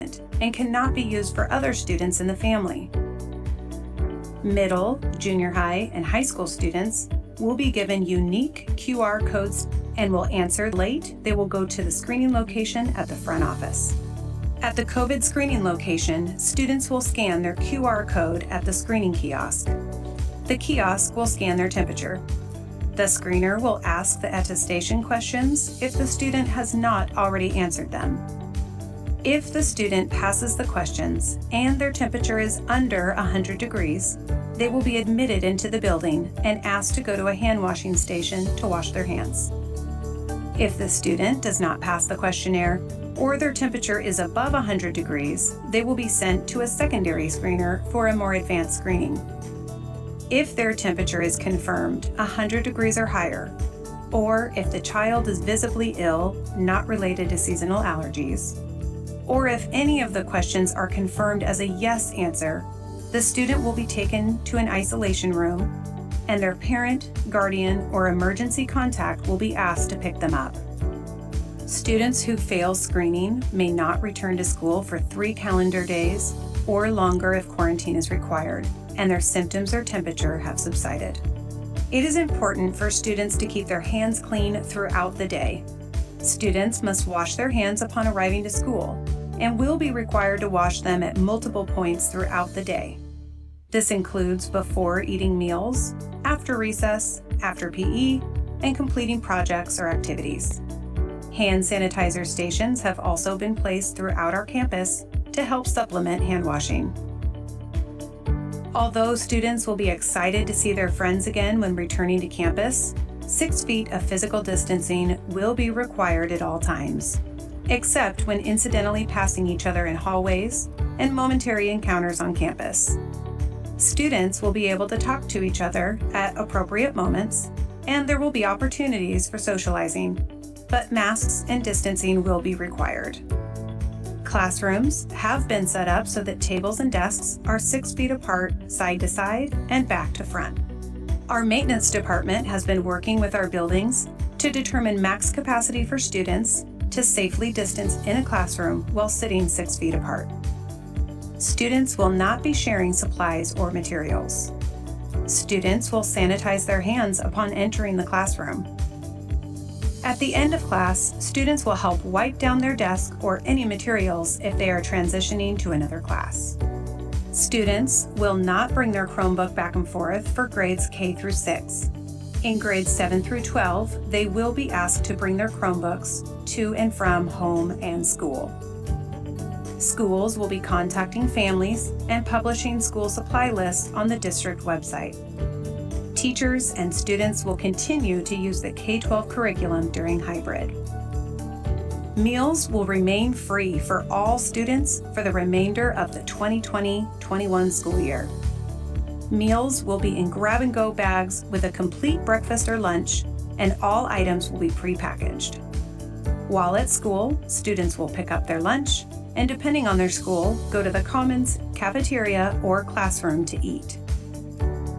and cannot be used for other students in the family. Middle, junior high, and high school students will be given unique QR codes and will answer late. They will go to the screening location at the front office. At the COVID screening location, students will scan their QR code at the screening kiosk. The kiosk will scan their temperature. The screener will ask the attestation questions if the student has not already answered them. If the student passes the questions and their temperature is under 100 degrees, they will be admitted into the building and asked to go to a hand washing station to wash their hands. If the student does not pass the questionnaire or their temperature is above 100 degrees, they will be sent to a secondary screener for a more advanced screening. If their temperature is confirmed 100 degrees or higher, or if the child is visibly ill, not related to seasonal allergies, or if any of the questions are confirmed as a yes answer, the student will be taken to an isolation room and their parent, guardian, or emergency contact will be asked to pick them up. Students who fail screening may not return to school for 3 calendar days or longer if quarantine is required and their symptoms or temperature have subsided. It is important for students to keep their hands clean throughout the day. Students must wash their hands upon arriving to school and will be required to wash them at multiple points throughout the day. This includes before eating meals, after recess, after PE, and completing projects or activities. Hand sanitizer stations have also been placed throughout our campus to help supplement hand washing. Although students will be excited to see their friends again when returning to campus, 6 feet of physical distancing will be required at all times, except when incidentally passing each other in hallways and momentary encounters on campus. Students will be able to talk to each other at appropriate moments, and there will be opportunities for socializing, but masks and distancing will be required. Classrooms have been set up so that tables and desks are 6 feet apart, side to side, and back to front. Our maintenance department has been working with our buildings to determine max capacity for students to safely distance in a classroom while sitting 6 feet apart. Students will not be sharing supplies or materials. Students will sanitize their hands upon entering the classroom. At the end of class, students will help wipe down their desk or any materials if they are transitioning to another class. Students will not bring their Chromebook back and forth for grades K through 6. In grades 7 through 12, they will be asked to bring their Chromebooks to and from home and school. Schools will be contacting families and publishing school supply lists on the district website. Teachers and students will continue to use the K-12 curriculum during hybrid. Meals will remain free for all students for the remainder of the 2020-21 school year. Meals will be in grab-and-go bags with a complete breakfast or lunch, and all items will be pre-packaged. While at school, students will pick up their lunch, and depending on their school, go to the Commons, cafeteria, or classroom to eat.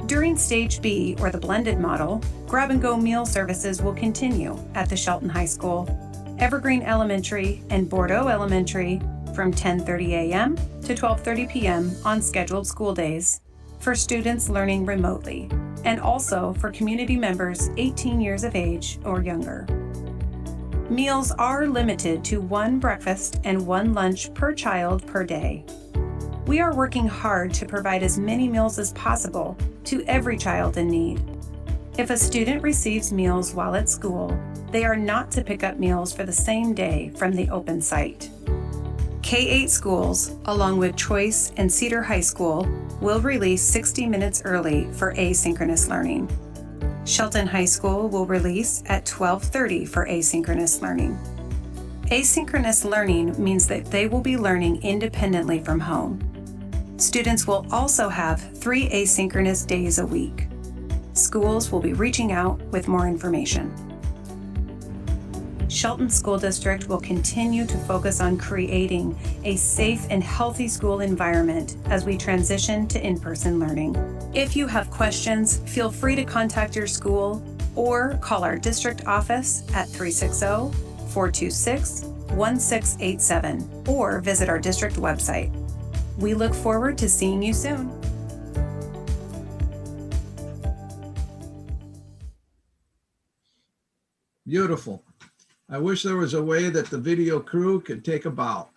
During Stage B, or the blended model, grab-and-go meal services will continue at the Shelton High School, Evergreen Elementary, and Bordeaux Elementary from 10:30 a.m. to 12:30 p.m. on scheduled school days for students learning remotely, and also for community members 18 years of age or younger. Meals are limited to 1 breakfast and 1 lunch per child per day. We are working hard to provide as many meals as possible to every child in need. If a student receives meals while at school, they are not to pick up meals for the same day from the open site. K-8 schools, along with Choice and Cedar High School, will release 60 minutes early for asynchronous learning. Shelton High School will release at 12:30 for asynchronous learning. Asynchronous learning means that they will be learning independently from home. Students will also have 3 asynchronous days a week. Schools will be reaching out with more information. Shelton School District will continue to focus on creating a safe and healthy school environment as we transition to in-person learning. If you have questions, feel free to contact your school or call our district office at 360-426-0000. 1687 or visit our district website. We look forward to seeing you soon. Beautiful. I wish there was a way that the video crew could take a bow.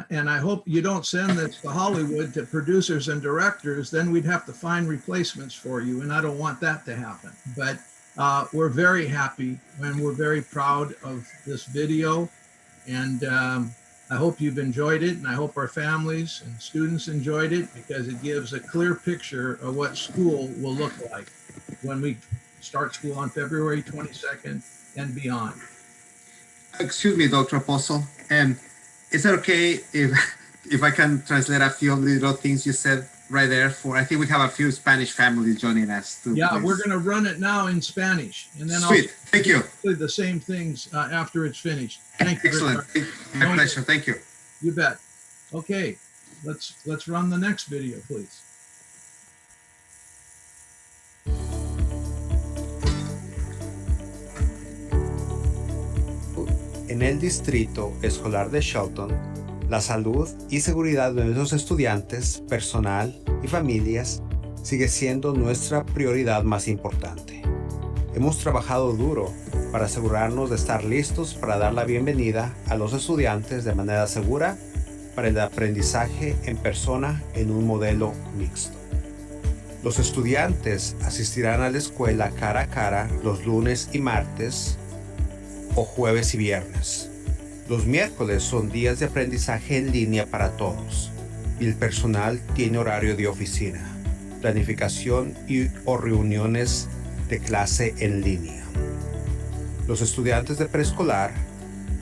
And I hope you don't send this to Hollywood to producers and directors, then we'd have to find replacements for you, and I don't want that to happen. But we're very happy and we're very proud of this video, and I hope you've enjoyed it, and I hope our families and students enjoyed it, because it gives a clear picture of what school will look like when we start school on February 22nd and beyond. Excuse me, Dr. Apostle. Is it okay if I can translate a few little things you said right there? I think we have a few Spanish families joining us too. Yeah, please. we're going to run it now in Spanish, and then Sweet. Thank you. I'll do the same things after it's finished. Thank you. Excellent. My pleasure. Thank you. You bet. Okay, let's run the next video, please. En el Distrito Escolar de Shelton, la salud y seguridad de nuestros estudiantes, personal y familias sigue siendo nuestra prioridad más importante. Hemos trabajado duro para asegurarnos de estar listos para dar la bienvenida a los estudiantes de manera segura para el aprendizaje en persona en un modelo mixto. Los estudiantes asistirán a la escuela cara a cara los lunes y martes, o jueves y viernes. Los miércoles son días de aprendizaje en línea para todos y el personal tiene horario de oficina, planificación o reuniones de clase en línea. Los estudiantes de preescolar,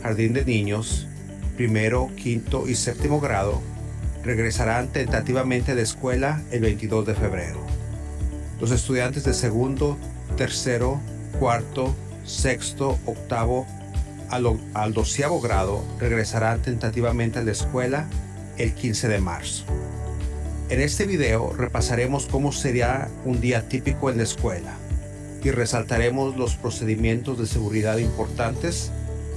jardín de niños, primero, quinto y séptimo grado regresarán tentativamente a la escuela el 22 de febrero. Los estudiantes de segundo, tercero, cuarto, sexto, octavo al 12º grado regresarán tentativamente a la escuela el 15 de marzo. En este video repasaremos cómo sería un día típico en la escuela y resaltaremos los procedimientos de seguridad importantes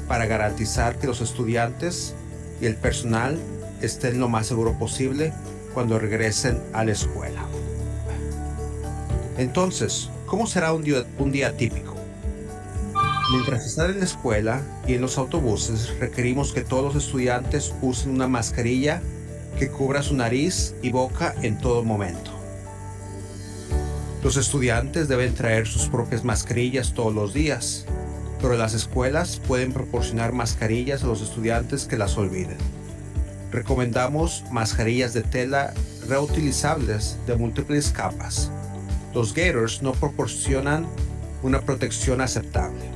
para garantizar que los estudiantes y el personal estén lo más seguro posible cuando regresen a la escuela. Entonces, ¿cómo será un día típico? Mientras están en la escuela y en los autobuses, requerimos que todos los estudiantes usen una mascarilla que cubra su nariz y boca en todo momento. Los estudiantes deben traer sus propias mascarillas todos los días, pero las escuelas pueden proporcionar mascarillas a los estudiantes que las olviden. Recomendamos mascarillas de tela reutilizables de múltiples capas. Los gaiters no proporcionan una protección aceptable.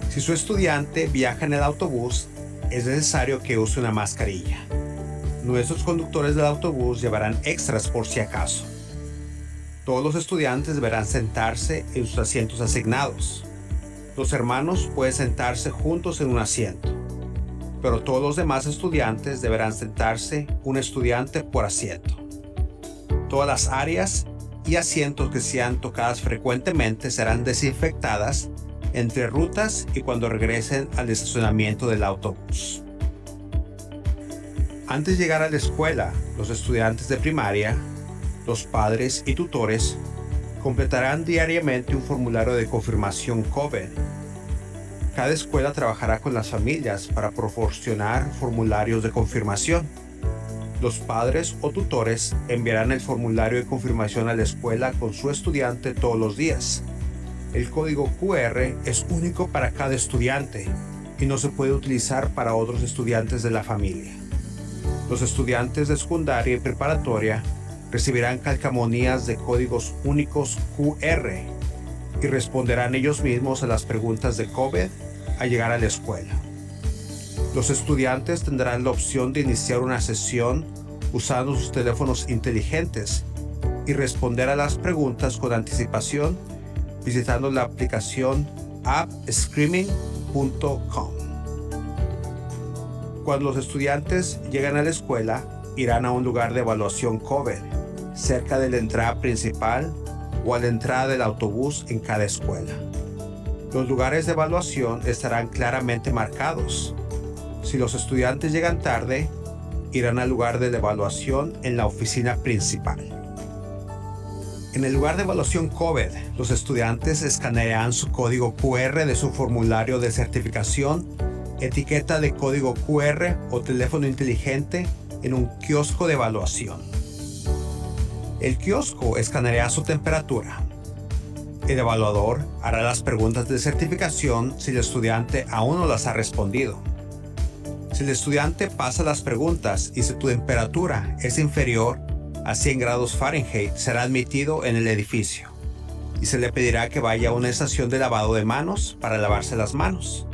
Si su estudiante viaja en el autobús, es necesario que use una mascarilla. Nuestros conductores del autobús llevarán extras por si acaso. Todos los estudiantes deberán sentarse en sus asientos asignados. Los hermanos pueden sentarse juntos en un asiento, pero todos los demás estudiantes deberán sentarse un estudiante por asiento. Todas las áreas y asientos que sean tocadas frecuentemente serán desinfectadas entre rutas y cuando regresen al estacionamiento del autobús. Antes de llegar a la escuela, los estudiantes de primaria, los padres y tutores completarán diariamente un formulario de confirmación COVID. Cada escuela trabajará con las familias para proporcionar formularios de confirmación. Los padres o tutores enviarán el formulario de confirmación a la escuela con su estudiante todos los días. El código QR es único para cada estudiante y no se puede utilizar para otros estudiantes de la familia. Los estudiantes de secundaria y preparatoria recibirán calcamonías de códigos únicos QR y responderán ellos mismos a las preguntas de COVID al llegar a la escuela. Los estudiantes tendrán la opción de iniciar una sesión usando sus teléfonos inteligentes y responder a las preguntas con anticipación visitando la aplicación appscreaming.com. Cuando los estudiantes llegan a la escuela, irán a un lugar de evaluación COVID, cerca de la entrada principal o a la entrada del autobús en cada escuela. Los lugares de evaluación estarán claramente marcados. Si los estudiantes llegan tarde, irán al lugar de la evaluación en la oficina principal. En el lugar de evaluación COVID, los estudiantes escanearán su código QR de su formulario de certificación, etiqueta de código QR o teléfono inteligente en un kiosco de evaluación. El kiosco escaneará su temperatura. El evaluador hará las preguntas de certificación si el estudiante aún no las ha respondido. Si el estudiante pasa las preguntas y si tu temperatura es inferior a 100 grados Fahrenheit, será admitido en el edificio y se le pedirá que vaya a una estación de lavado de manos para lavarse las manos.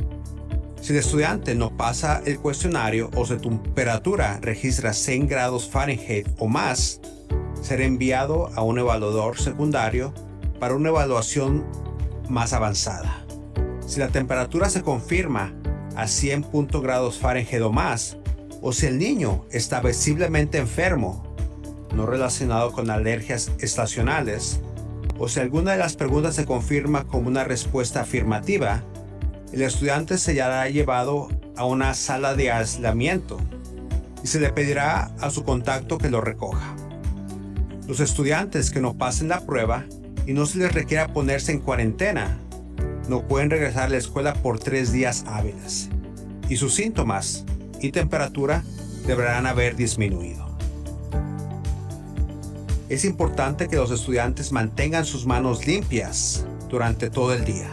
Si el estudiante no pasa el cuestionario o su temperatura registra 100 grados Fahrenheit o más, será enviado a un evaluador secundario para una evaluación más avanzada. Si la temperatura se confirma a 100 grados Fahrenheit o más, o si el niño está visiblemente enfermo, no relacionado con alergias estacionales, o si alguna de las preguntas se confirma como una respuesta afirmativa, el estudiante será llevado a una sala de aislamiento y se le pedirá a su contacto que lo recoja. Los estudiantes que no pasen la prueba y no se les requiera ponerse en cuarentena, no pueden regresar a la escuela por 3 días hábiles, y sus síntomas y temperatura deberán haber disminuido. Es importante que los estudiantes mantengan sus manos limpias durante todo el día.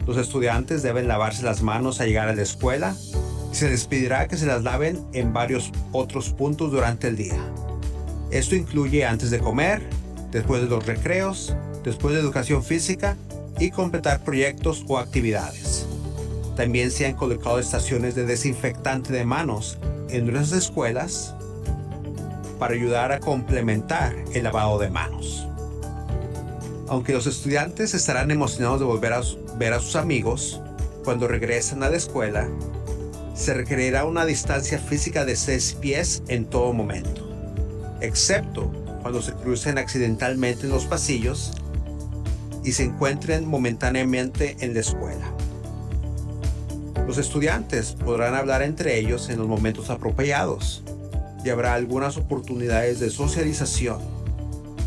Los estudiantes deben lavarse las manos al llegar a la escuela y se les pedirá que se las laven en varios otros puntos durante el día. Esto incluye antes de comer, después de los recreos, después de educación física y completar proyectos o actividades. También se han colocado estaciones de desinfectante de manos en nuestras escuelas para ayudar a complementar el lavado de manos. Aunque los estudiantes estarán emocionados de volver a ver a sus amigos cuando regresen a la escuela, se requerirá una distancia física de 6 pies en todo momento, excepto cuando se crucen accidentalmente en los pasillos y se encuentren momentáneamente en la escuela. Los estudiantes podrán hablar entre ellos en los momentos apropiados y habrá algunas oportunidades de socialización,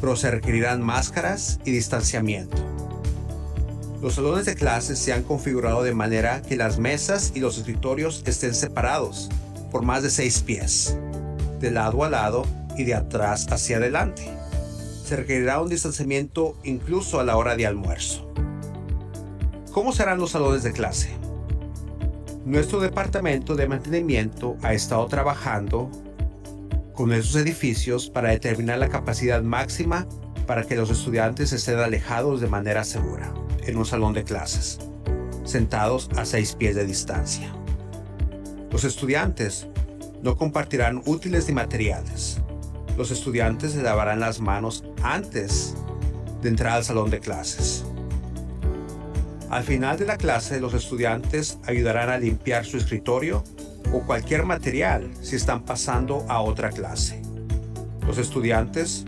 pero se requerirán máscaras y distanciamiento. Los salones de clases se han configurado de manera que las mesas y los escritorios estén separados por más de 6 pies, de lado a lado y de atrás hacia adelante. Se requerirá un distanciamiento incluso a la hora de almuerzo. ¿Cómo serán los salones de clase? Nuestro departamento de mantenimiento ha estado trabajando con esos edificios para determinar la capacidad máxima para que los estudiantes estén alejados de manera segura en un salón de clases, sentados a 6 pies de distancia. Los estudiantes no compartirán útiles ni materiales. Los estudiantes se lavarán las manos antes de entrar al salón de clases. Al final de la clase, los estudiantes ayudarán a limpiar su escritorio o cualquier material si están pasando a otra clase. Los estudiantes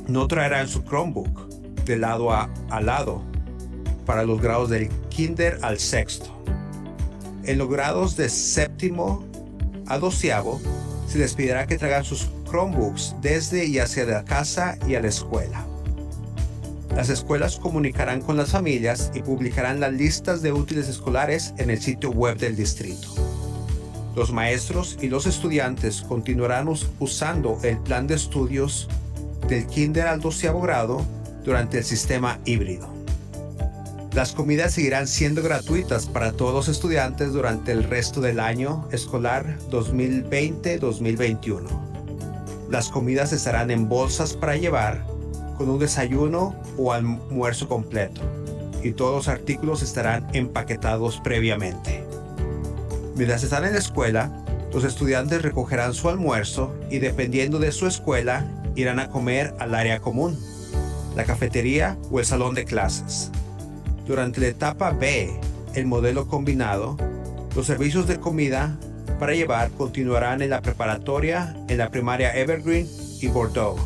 no traerán su Chromebook de lado a lado para los grados del kinder al sexto. En los grados de séptimo a 12avo se les pedirá que traigan sus Chromebooks desde y hacia la casa y a la escuela. Las escuelas comunicarán con las familias y publicarán las listas de útiles escolares en el sitio web del distrito. Los maestros y los estudiantes continuarán usando el plan de estudios del kinder al 12avo grado durante el sistema híbrido. Las comidas seguirán siendo gratuitas para todos los estudiantes durante el resto del año escolar 2020-2021. Las comidas estarán en bolsas para llevar, con un desayuno o almuerzo completo, y todos los artículos estarán empaquetados previamente. Mientras están en la escuela, los estudiantes recogerán su almuerzo y, dependiendo de su escuela, irán a comer al área común, la cafetería o el salón de clases. Durante la etapa B, el modelo combinado, los servicios de comida para llevar continuarán en la preparatoria, en la primaria Evergreen y Bordeaux,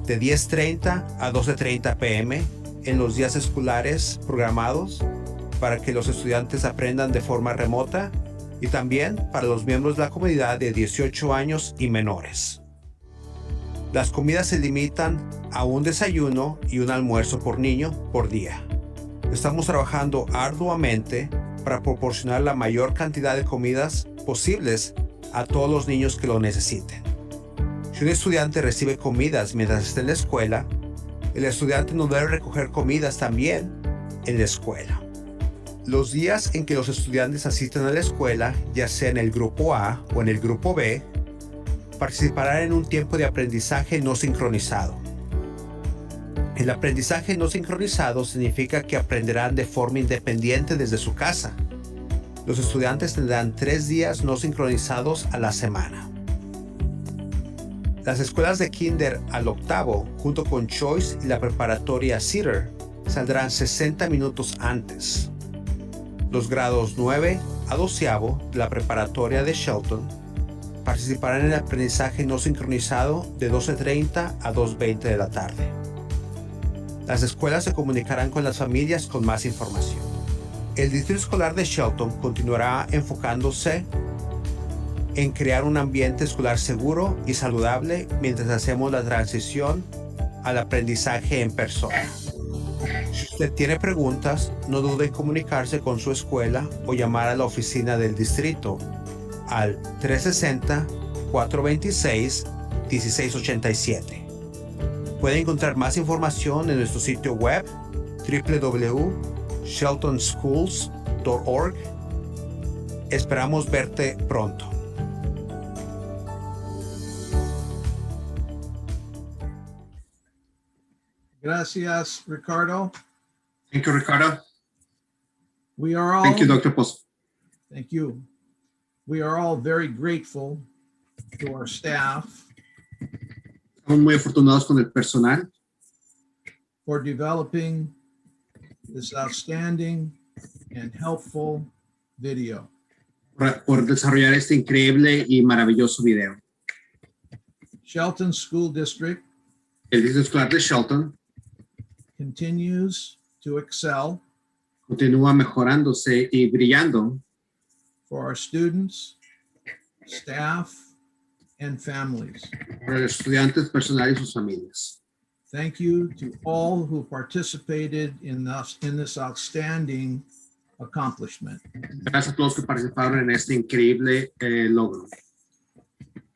de 10:30 a 12:30 p.m. en los días escolares programados para que los estudiantes aprendan de forma remota y también para los miembros de la comunidad de 18 años y menores. Las comidas se limitan a un desayuno y un almuerzo por niño por día. Estamos trabajando arduamente para proporcionar la mayor cantidad de comidas posibles a todos los niños que lo necesiten. Si un estudiante recibe comidas mientras está en la escuela, el estudiante no debe recoger comidas también en la escuela. Los días en que los estudiantes asistan a la escuela, ya sea en el grupo A o en el grupo B, participarán en un tiempo de aprendizaje no sincronizado. El aprendizaje no sincronizado significa que aprenderán de forma independiente desde su casa. Los estudiantes tendrán 3 días no sincronizados a la semana. Las escuelas de kinder al octavo, junto con Choice y la preparatoria Cedar, saldrán 60 minutos antes. Los grados 9 a 12avo de la preparatoria de Shelton participarán en el aprendizaje no sincronizado de 12:30 a 2:20 de la tarde. Las escuelas se comunicarán con las familias con más información. El Distrito Escolar de Shelton continuará enfocándose en crear un ambiente escolar seguro y saludable mientras hacemos la transición al aprendizaje en persona. Si usted tiene preguntas, no dude en comunicarse con su escuela o llamar a la oficina del distrito al 360-426-1687. Puede encontrar más información en nuestro sitio web www.sheltonschools.org. Esperamos verte pronto. Gracias, Ricardo. Thank you, Ricardo. We are all. Thank you, Dr. Pozo. Thank you. We are all very grateful to our staff Estamos muy afortunados con el personal for developing this outstanding and helpful video. por desarrollar este increíble y maravilloso video. Shelton School District El Distrito Escolar de Shelton continues to excel continúa mejorándose y brillando for our students, staff, and families. para los estudiantes, personal y sus familias. Thank you to all who participated in this outstanding accomplishment. Gracias a todos que participaron en este increíble logro.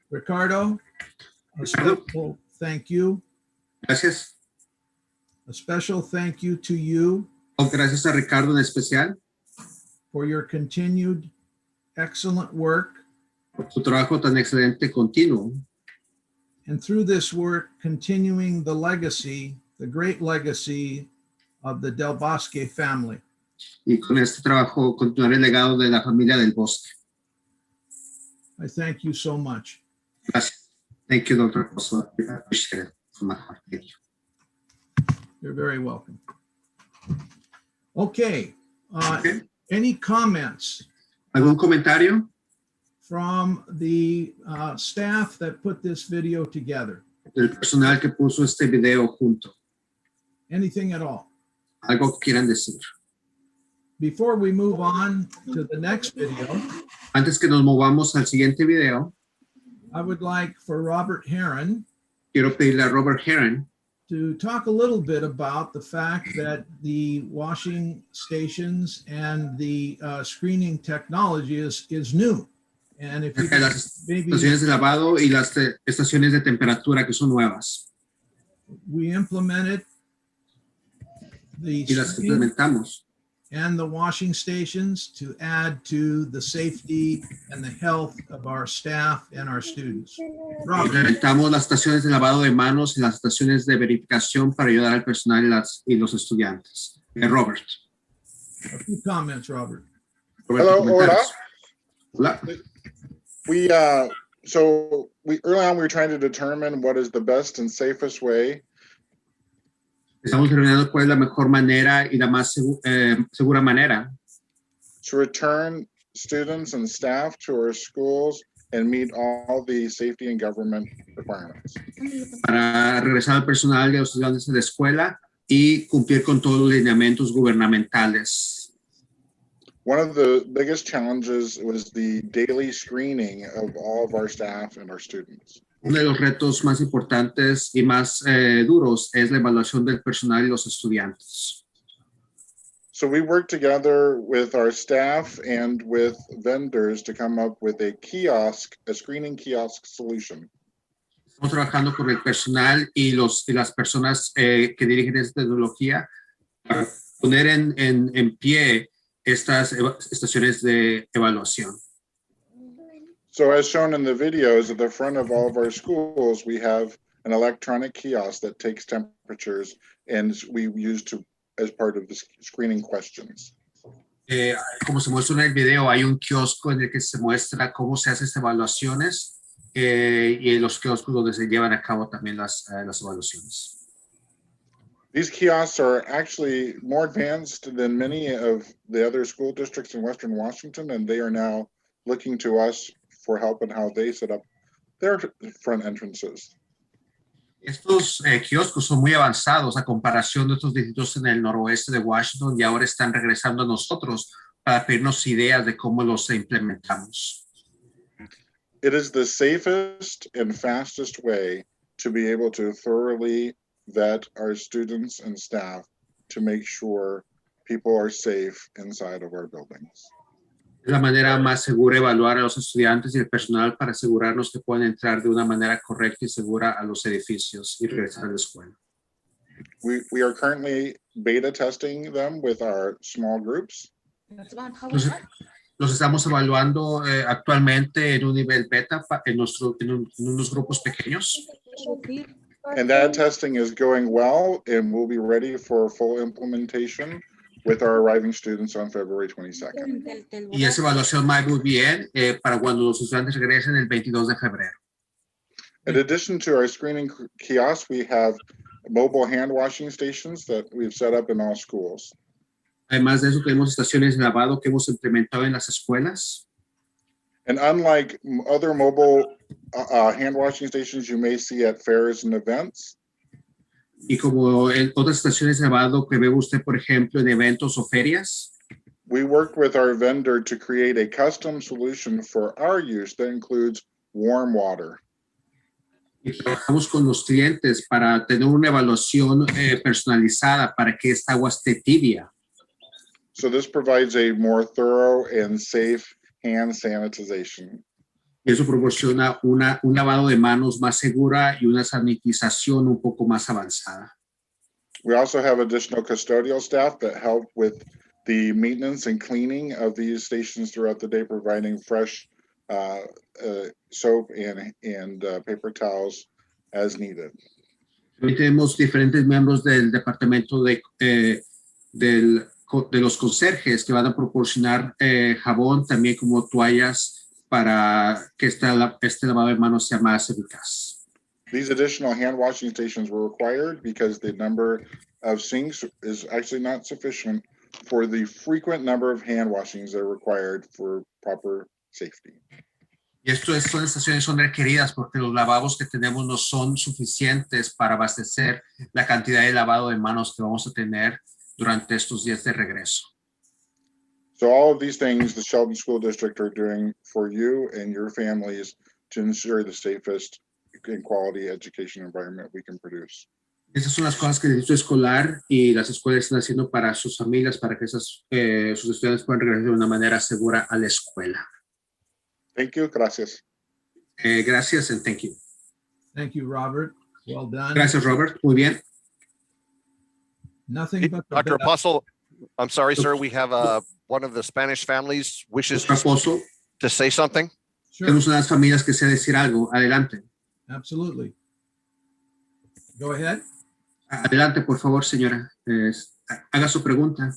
Ricardo, a special thank you. Gracias. A special thank you to you Gracias a Ricardo en especial for your continued excellent work, por su trabajo tan excelente continuo and through this work, continuing the legacy, the great legacy of the Del Bosque family. y con este trabajo continuar el legado de la familia del Bosque. I thank you so much. Gracias. Thank you, Dr. Pozo. I appreciate it from my heart. Thank you. You're very welcome. Okay. Okay. Any comments ¿Algún comentario from the staff that put this video together? del personal que puso este video junto? Anything at all? Algo que quieran decir. Before we move on to the next video, Antes que nos movamos al siguiente video, I would like for Robert Heron quiero pedirle a Robert Heron to talk a little bit about the fact that the washing stations and the screening technology is new. And if you acerca de las maybe estaciones de lavado y las estaciones de temperatura que son nuevas we implemented the y las screening implementamos and the washing stations to add to the safety and the health of our staff and our students. Robert, implementamos las estaciones de lavado de manos y las estaciones de verificación para ayudar al personal y los estudiantes. Robert. a few comments, Robert. Roberto, Hello, hola. Hola. We early on we were trying to determine what is the best and safest way Estamos determinando cuál es la mejor manera y la más segura manera to return students and staff to our schools and meet all the safety and government requirements. para regresar al personal y a los estudiantes de la escuela y cumplir con todos los lineamientos gubernamentales. One of the biggest challenges was the daily screening of all of our staff and our students. Uno de los retos más importantes y más duros es la evaluación del personal y los estudiantes. So we worked together with our staff and with vendors to come up with a screening kiosk solution. Estamos trabajando con el personal y las personas que dirigen esta tecnología para poner en pie estas estaciones de evaluación. So as shown in the videos, at the front of all of our schools, we have an electronic kiosk that takes temperatures and we use as part of the screening questions. Como se muestra en el video, hay un kiosco en el que se muestra cómo se hacen estas evaluaciones y en los kioscos donde se llevan a cabo también las evaluaciones. These kiosks are actually more advanced than many of the other school districts in Western Washington, and they are now looking to us for help in how they set up their front entrances. Estos kioscos son muy avanzados a comparación de otros distritos en el noroeste de Washington y ahora están regresando a nosotros para pedirnos ideas de cómo los implementamos. It is the safest and fastest way to be able to thoroughly vet our students and staff to make sure people are safe inside of our buildings. Es la manera más segura de evaluar a los estudiantes y el personal para asegurarnos que pueden entrar de una manera correcta y segura a los edificios y regresar a la escuela. We are currently beta testing them with our small groups. Los estamos evaluando actualmente en un nivel beta en unos grupos pequeños. And that testing is going well and we'll be ready for full implementation with our arriving students on February 22nd. Y esa evaluación va muy bien para cuando los estudiantes regresen el 22 de febrero. In addition to our screening kiosks, we have mobile hand washing stations that we've set up in all schools. Además de eso, tenemos estaciones de lavado que hemos implementado en las escuelas. And unlike other mobile hand washing stations you may see at fairs and events, Y como en otras estaciones de lavado que ve usted, por ejemplo, en eventos o ferias, we worked with our vendor to create a custom solution for our use that includes warm water. y trabajamos con los clientes para tener una evaluación personalizada para que esta agua esté tibia. So this provides a more thorough and safe hand sanitization. Y eso proporciona un lavado de manos más segura y una sanitización un poco más avanzada. We also have additional custodial staff that help with the maintenance and cleaning of these stations throughout the day, providing fresh soap and paper towels as needed. También tenemos diferentes miembros del departamento de los conserjes que van a proporcionar jabón, también como toallas para que este lavado de manos sea más eficaz. These additional hand washing stations were required because the number of sinks is actually not sufficient for the frequent number of hand washings that are required for proper safety. Y estas estaciones son requeridas porque los lavabos que tenemos no son suficientes para abastecer la cantidad de lavado de manos que vamos a tener durante estos días de regreso. So all of these things the Shelton School District are doing for you and your families to ensure the safest and quality education environment we can produce. Estas son las cosas que el Distrito Escolar y las escuelas están haciendo para sus familias, para que sus estudiantes puedan regresar de una manera segura a la escuela. Thank you. Gracias. Gracias and thank you. Thank you, Robert. Well done. Gracias, Robert. Muy bien. Nothing but the Dr. best. Apostle, I'm sorry, sir. We have one of the Spanish families wishes Dr. Apostle, to say something. Sure, tenemos unas familias que se decir algo. Adelante. absolutely. Go ahead. Adelante, por favor, señora. Haga su pregunta.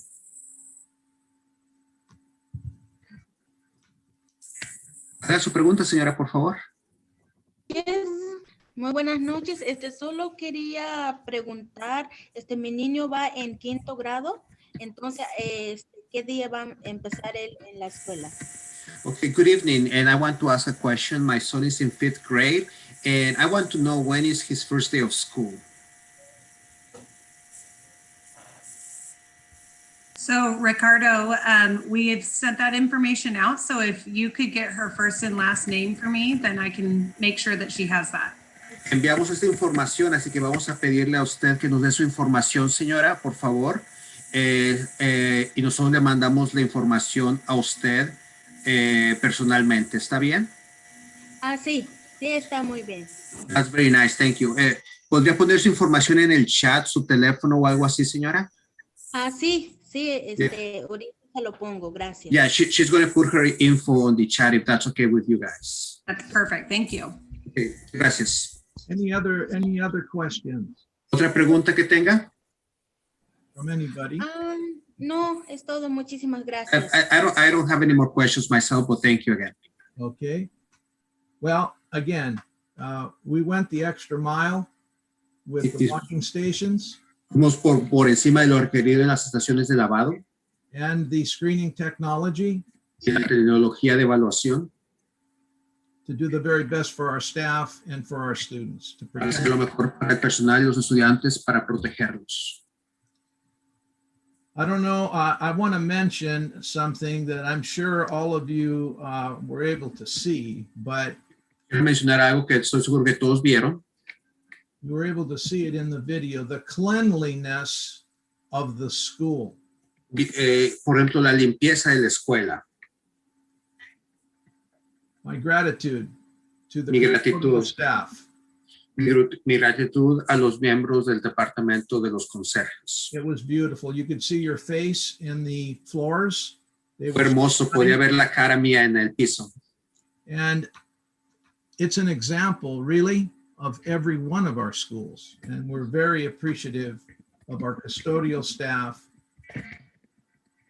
Haga su pregunta, señora, por favor. Muy buenas noches. Solo quería preguntar, mi niño va en 5º grado, entonces, ¿qué día va a empezar él en la escuela? Okay, good evening. And I want to ask a question. My son is in 5th grade, and I want to know when is his first day of school. So Ricardo, we have sent that information out. So if you could get her first and last name for me, then I can make sure that she has that. Enviamos esta información, así que vamos a pedirle a usted que nos dé su información, señora, por favor. Y nosotros le mandamos la información a usted personalmente. ¿Está bien? Sí, sí, está muy bien. That's very nice, thank you. ¿Podría poner su información en el chat, su teléfono o algo así, señora? Sí, ahorita se lo pongo, gracias. Yeah, she's going to put her info on the chat if that's okay with you guys. That's perfect. Thank you. Okay, gracias. Any other questions ¿Otra pregunta que tenga? from anybody? No, es todo. Muchísimas gracias. I don't have any more questions myself, but thank you again. Okay. Well, again, we went the extra mile with the washing stations Fuimos por encima de lo requerido en las estaciones de lavado and the screening technology y la tecnología de evaluación to do the very best for our staff and for our students. para hacer lo mejor para el personal y los estudiantes para protegerlos. I don't know, I want to mention something that I'm sure all of you were able to see, but Quiero mencionar algo que estoy seguro que todos vieron. you were able to see it in the video, the cleanliness of the school. Por ejemplo, la limpieza de la escuela. My gratitude to the Mi gratitud. staff. Mi gratitud a los miembros del departamento de los conserjes. It was beautiful. You could see your face in the floors. They Fue were hermoso, podía ver la cara mía en el piso. And it's an example, really, of every one of our schools. And we're very appreciative of our custodial staff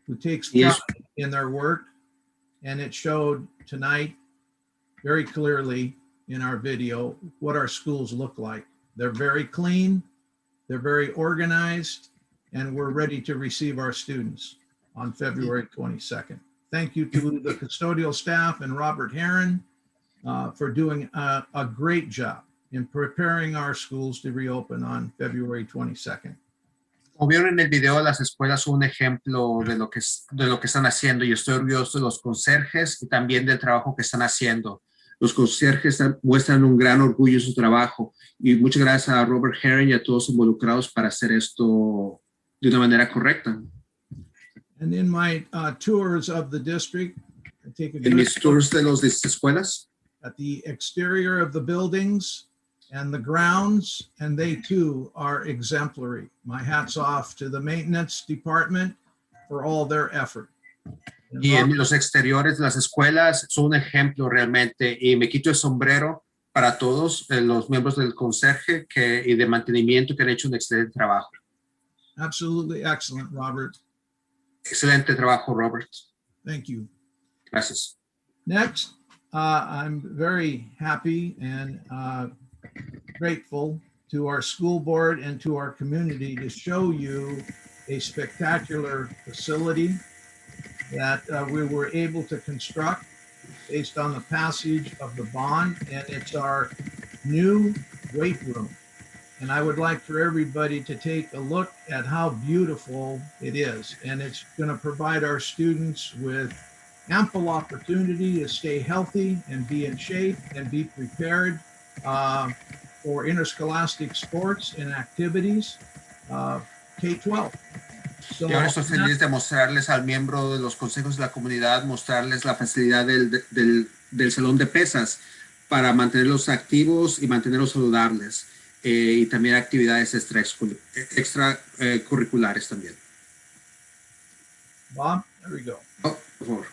who takes pride Yes. in their work. And it showed tonight very clearly in our video what our schools look like. They're very clean, they're very organized, and we're ready to receive our students on February 22nd. Thank you to the custodial staff and Robert Heron for doing a great job in preparing our schools to reopen on February 22nd. Como vieron en el video, las escuelas son un ejemplo de lo que están haciendo y estoy orgulloso de los conserjes y también del trabajo que están haciendo. Los conserjes muestran un gran orgullo en su trabajo y muchas gracias a Robert Herring y a todos involucrados para hacer esto de una manera correcta. And in my tours of the district, I take a En good mis tours de las escuelas, at the exterior of the buildings and the grounds, and they too are exemplary. My hat's off to the maintenance department for all their effort. And y en Robert, los exteriores de las escuelas son un ejemplo realmente y me quito el sombrero para todos los miembros del conserje y de mantenimiento que han hecho un excelente trabajo. absolutely excellent, Robert. Excelente trabajo, Robert. Thank you. Gracias. Next, I'm very happy and grateful to our school board and to our community to show you a spectacular facility that we were able to construct based on the passage of the bond, and it's our new weight room. And I would like for everybody to take a look at how beautiful it is. And it's going to provide our students with ample opportunity to stay healthy and be in shape and be prepared for interscholastic sports and activities, K-12. So, Y ahora estoy feliz de mostrarles al miembro de los consejos de la comunidad, mostrarles la facilidad del salón de pesas para mantenerlos activos y mantenerlos saludables. Y también actividades extracurriculares también. Bob, there we go. Oh, por favor.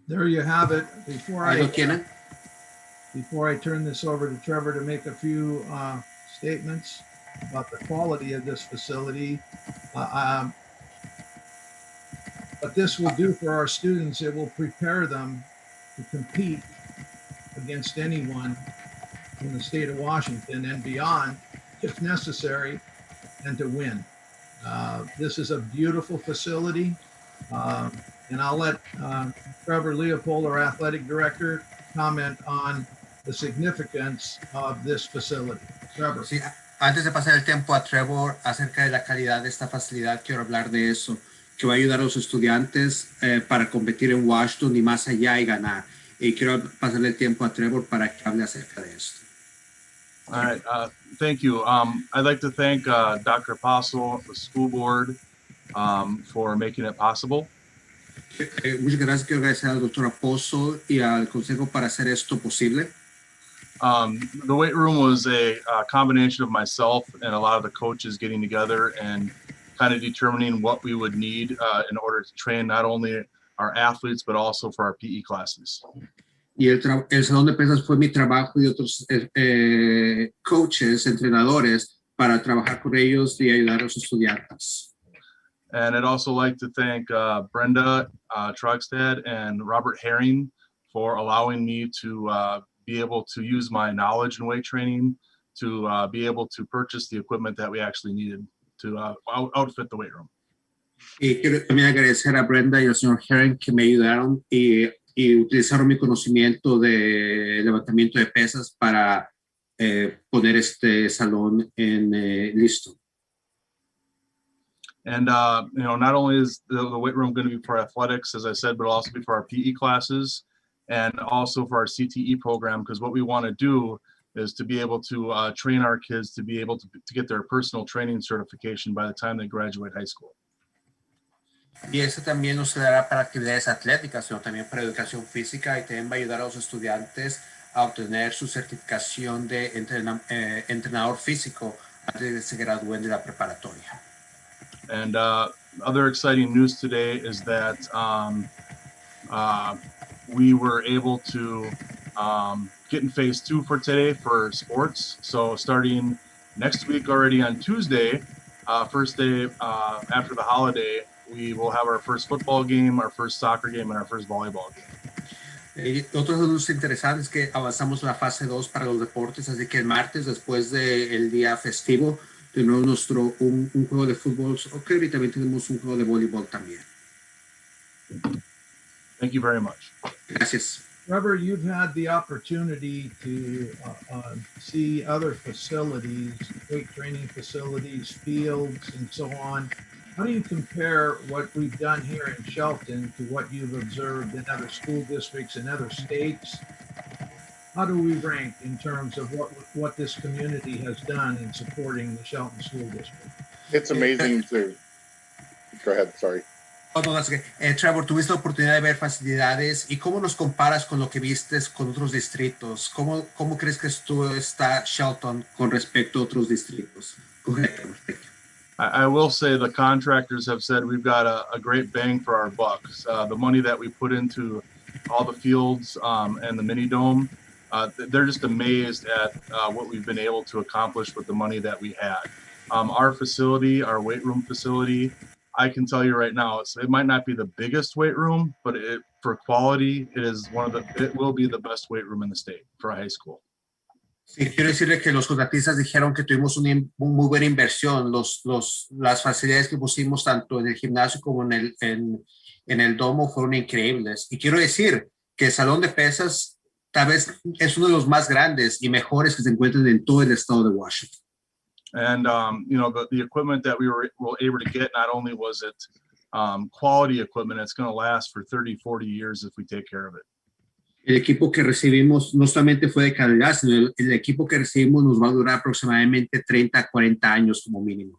There you have it. Ahí lo tienen. Before I turn this over to Trevor to make a few statements about the quality of this facility, what this will do for our students, it will prepare them to compete against anyone in the state of Washington and beyond, if necessary, and to win. This is a beautiful facility, and I'll let Trevor Leopold, our athletic director, comment on the significance of this facility. Trevor. Sí, antes de pasar el tiempo a Trevor acerca de la calidad de esta facilidad, quiero hablar de eso, que va a ayudar a los estudiantes para competir en Washington y más allá y ganar. Y quiero pasarle el tiempo a Trevor para que hable acerca de esto. All right, thank you. I'd like to thank Dr. Apostle, the school board, for making it possible. Muchas gracias. Quiero agradecer al doctor Apostle y al consejo para hacer esto posible. The weight room was a combination of myself and a lot of the coaches getting together and kind of determining what we would need in order to train not only our athletes, but also for our PE classes. Y el salón de pesas fue mi trabajo y otros coaches, entrenadores, para trabajar con ellos y ayudar a los estudiantes. And I'd also like to thank Brenda Trogstad and Robert Herring for allowing me to be able to use my knowledge in weight training to be able to purchase the equipment that we actually needed to outfit the weight room. Y quiero también agradecer a Brenda y al señor Herring que me ayudaron y utilizaron mi conocimiento de levantamiento de pesas para poner este salón en listo. And not only is the weight room going to be for athletics, as I said, but also be for our PE classes and also for our CTE program, because what we want to do is to be able to train our kids to be able to get their personal training certification by the time they graduate high school. Y eso también no se dará para actividades atléticas, sino también para educación física y también va a ayudar a los estudiantes a obtener su certificación de entrenador físico antes de que se gradúen de la preparatoria. And other exciting news today is that we were able to get in phase 2 for today for sports. So starting next week already on Tuesday, first day after the holiday, we will have our first football game, our first soccer game, and our first volleyball game. Otros anuncios interesantes que avanzamos la fase 2 para los deportes, así que el martes, después del día festivo, tenemos un juego de fútbol soccer y también tenemos un juego de voleibol también. Thank you very much. Gracias. Trevor, you've had the opportunity to see other facilities, weight training facilities, fields, and so on. How do you compare what we've done here in Shelton to what you've observed in other school districts in other states? How do we rank in terms of what this community has done in supporting the Shelton School District? It's amazing too. Go ahead, sorry. Oh, no, that's okay. Trevor, tuviste la oportunidad de ver facilidades y cómo nos comparas con lo que vistes con otros distritos. ¿Cómo crees que está Shelton con respecto a otros distritos? Correcto. I will say the contractors have said we've got a great bang for our bucks. The money that we put into all the fields and the mini dome, they're just amazed at what we've been able to accomplish with the money that we had. Our facility, our weight room facility, I can tell you right now, it might not be the biggest weight room, but for quality, it will be the best weight room in the state for a high school. Sí, quiero decirle que los contratistas dijeron que tuvimos una muy buena inversión. Las facilidades que pusimos tanto en el gimnasio como en el domo fueron increíbles. Y quiero decir que el salón de pesas tal vez es uno de los más grandes y mejores que se encuentran en todo el estado de Washington. And, the equipment that we were able to get, not only was it quality equipment, it's going to last for 30, 40 years if we take care of it. El equipo que recibimos no solamente fue de calidad, sino el equipo que recibimos nos va a durar aproximadamente 30, 40 años como mínimo.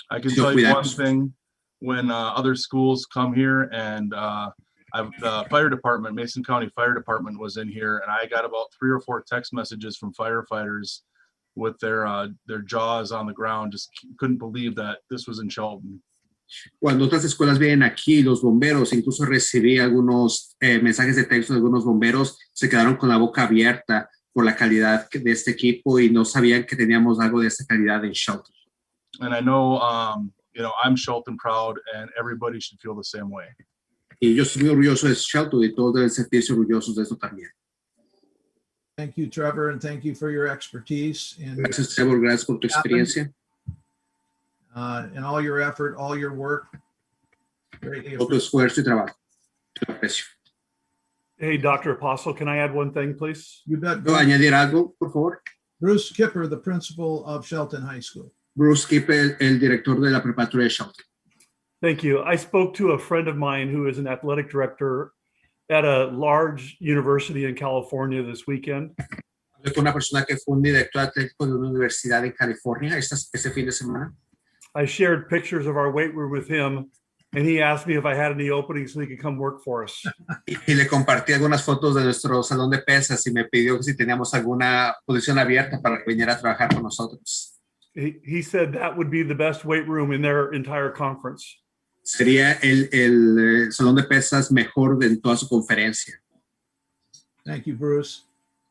I can tell you one thing, when other schools come here and the fire department, Mason County Fire Department was in here, and I got about 3 or 4 text messages from firefighters with their jaws on the ground, just couldn't believe that this was in Shelton. Cuando otras escuelas vienen aquí, los bomberos, incluso recibí algunos mensajes de texto de algunos bomberos, se quedaron con la boca abierta por la calidad de este equipo y no sabían que teníamos algo de esta calidad en Shelton. And I know, I'm Shelton proud, and everybody should feel the same way. Y yo soy muy orgulloso de Shelton y todos deben sentirse orgullosos de esto también. Thank you, Trevor, and thank you for your expertise and Gracias, Trevor, gracias por tu experiencia, and all your effort, all your work. Greatly todo tu esfuerzo y trabajo. Te lo aprecio. Hey, Dr. Apostle, can I add one thing, please? You bet. ¿Puedo añadir algo, por favor? Bruce Kipper, the principal of Shelton High School. Bruce Kipper, el director de la preparatoria de Shelton. Thank you. I spoke to a friend of mine who is an athletic director at a large university in California this weekend. Hablé con una persona que fue un director atlético de una universidad en California este fin de semana. I shared pictures of our weight room with him, and he asked me if I had any openings so he could come work for us. Y le compartí algunas fotos de nuestro salón de pesas y me pidió que si teníamos alguna posición abierta para que viniera a trabajar con nosotros. He said that would be the best weight room in their entire conference. Sería el salón de pesas mejor de toda su conferencia. Thank you, Bruce.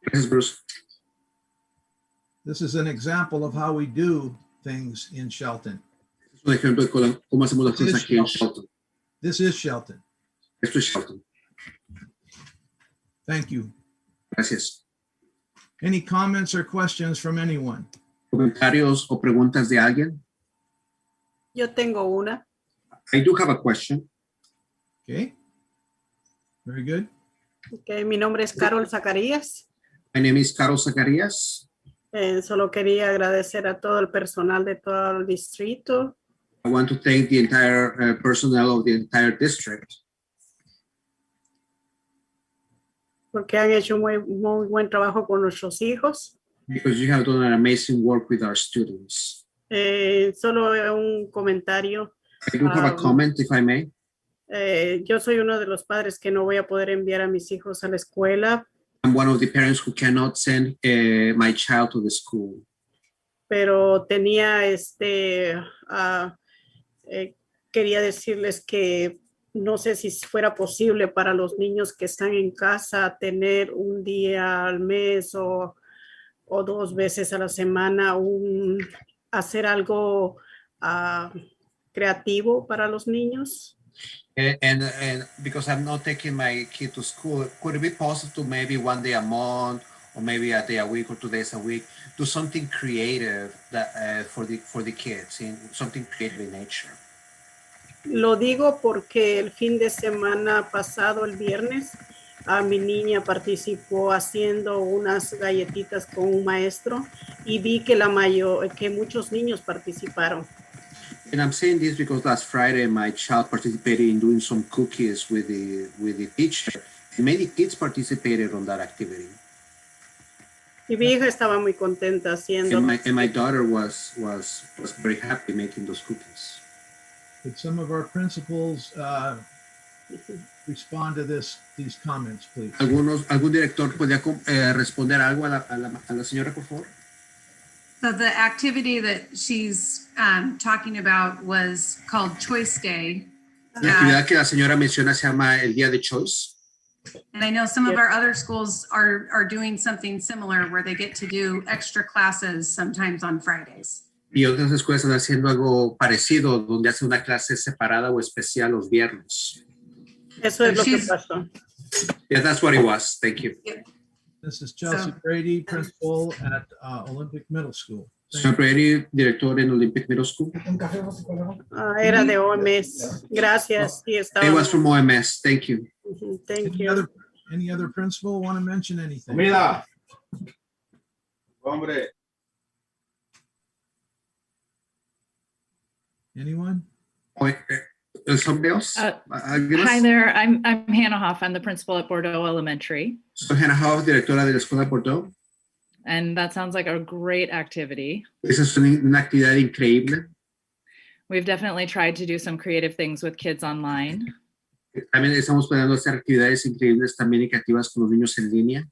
Gracias, Bruce. This is an example of how we do things in Shelton. Es un ejemplo de cómo hacemos las cosas aquí en Shelton. This is Shelton. Esto es Shelton. Thank you. Gracias. Any comments or questions from anyone? ¿Comentarios o preguntas de alguien? Yo tengo una. I do have a question. Okay. Very good. Okay, mi nombre es Carol Zacarías. My name is Carlos Zacarías. Solo quería agradecer a todo el personal de todo el distrito. I want to thank the entire personnel of the entire district. Porque han hecho muy buen trabajo con nuestros hijos. Because you have done an amazing work with our students. Solo un comentario. I do have a comment, if I may. Yo soy uno de los padres que no voy a poder enviar a mis hijos a la escuela. I'm one of the parents who cannot send my child to the school. Pero tenía quería decirles que no sé si fuera posible para los niños que están en casa tener un día al mes o 2 veces a la semana hacer algo creativo para los niños. And because I'm not taking my kid to school, could it be possible to maybe one day a month or maybe a day a week or 2 days a week do something creative that, for the kids, something creative in nature? Lo digo porque el fin de semana pasado, el viernes, mi niña participó haciendo unas galletitas con un maestro y vi que que muchos niños participaron. And I'm saying this because last Friday my child participated in doing some cookies with the teacher. And many kids participated on that activity. Y mi hija estaba muy contenta haciendo. And my daughter was very happy making those cookies. Could some of our principals respond to these comments, please? ¿Algún director podría responder algo a la señora, por favor? So the activity that she's talking about was called Choice Day. La actividad que la señora menciona se llama el Día de Choice. And I know some of our other schools are doing something similar where they get to do extra classes sometimes on Fridays. Y otras escuelas están haciendo algo parecido, donde hacen una clase separada o especial los viernes. Eso es lo que pasó. Yeah, that's what it was. Thank you. This is Chelsea Brady, principal at Olympic Middle School. Señor Brady, director en Olympic Middle School. Era de OMS. Gracias. Sí, estaba. It was from OMS. Thank you. Thank you. Any other principal want to mention anything? Comida. Hombre. Anyone? Somebody else? Hi there. I'm Hannah Hoff. I'm the principal at Bordeaux Elementary. Soy Hannah Hoff, directora de la Escuela de Bordeaux. And that sounds like a great activity. Esa es una actividad increíble. We've definitely tried to do some creative things with kids online. También estamos planeando hacer actividades increíbles también y creativas con los niños en línea.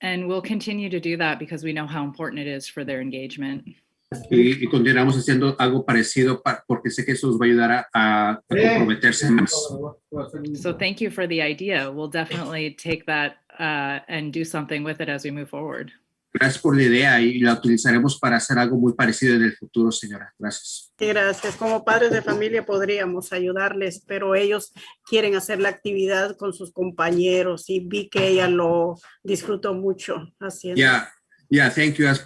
And we'll continue to do that because we know how important it is for their engagement. Y continuamos haciendo algo parecido porque sé que eso nos va a ayudar a comprometerse más. So thank you for the idea. We'll definitely take that and do something with it as we move forward. Gracias por la idea y la utilizaremos para hacer algo muy parecido en el futuro, señora. Gracias. Gracias. Como padres de familia podríamos ayudarles, pero ellos quieren hacer la actividad con sus compañeros y vi que ella lo disfrutó mucho haciendo. Yeah, thank you. As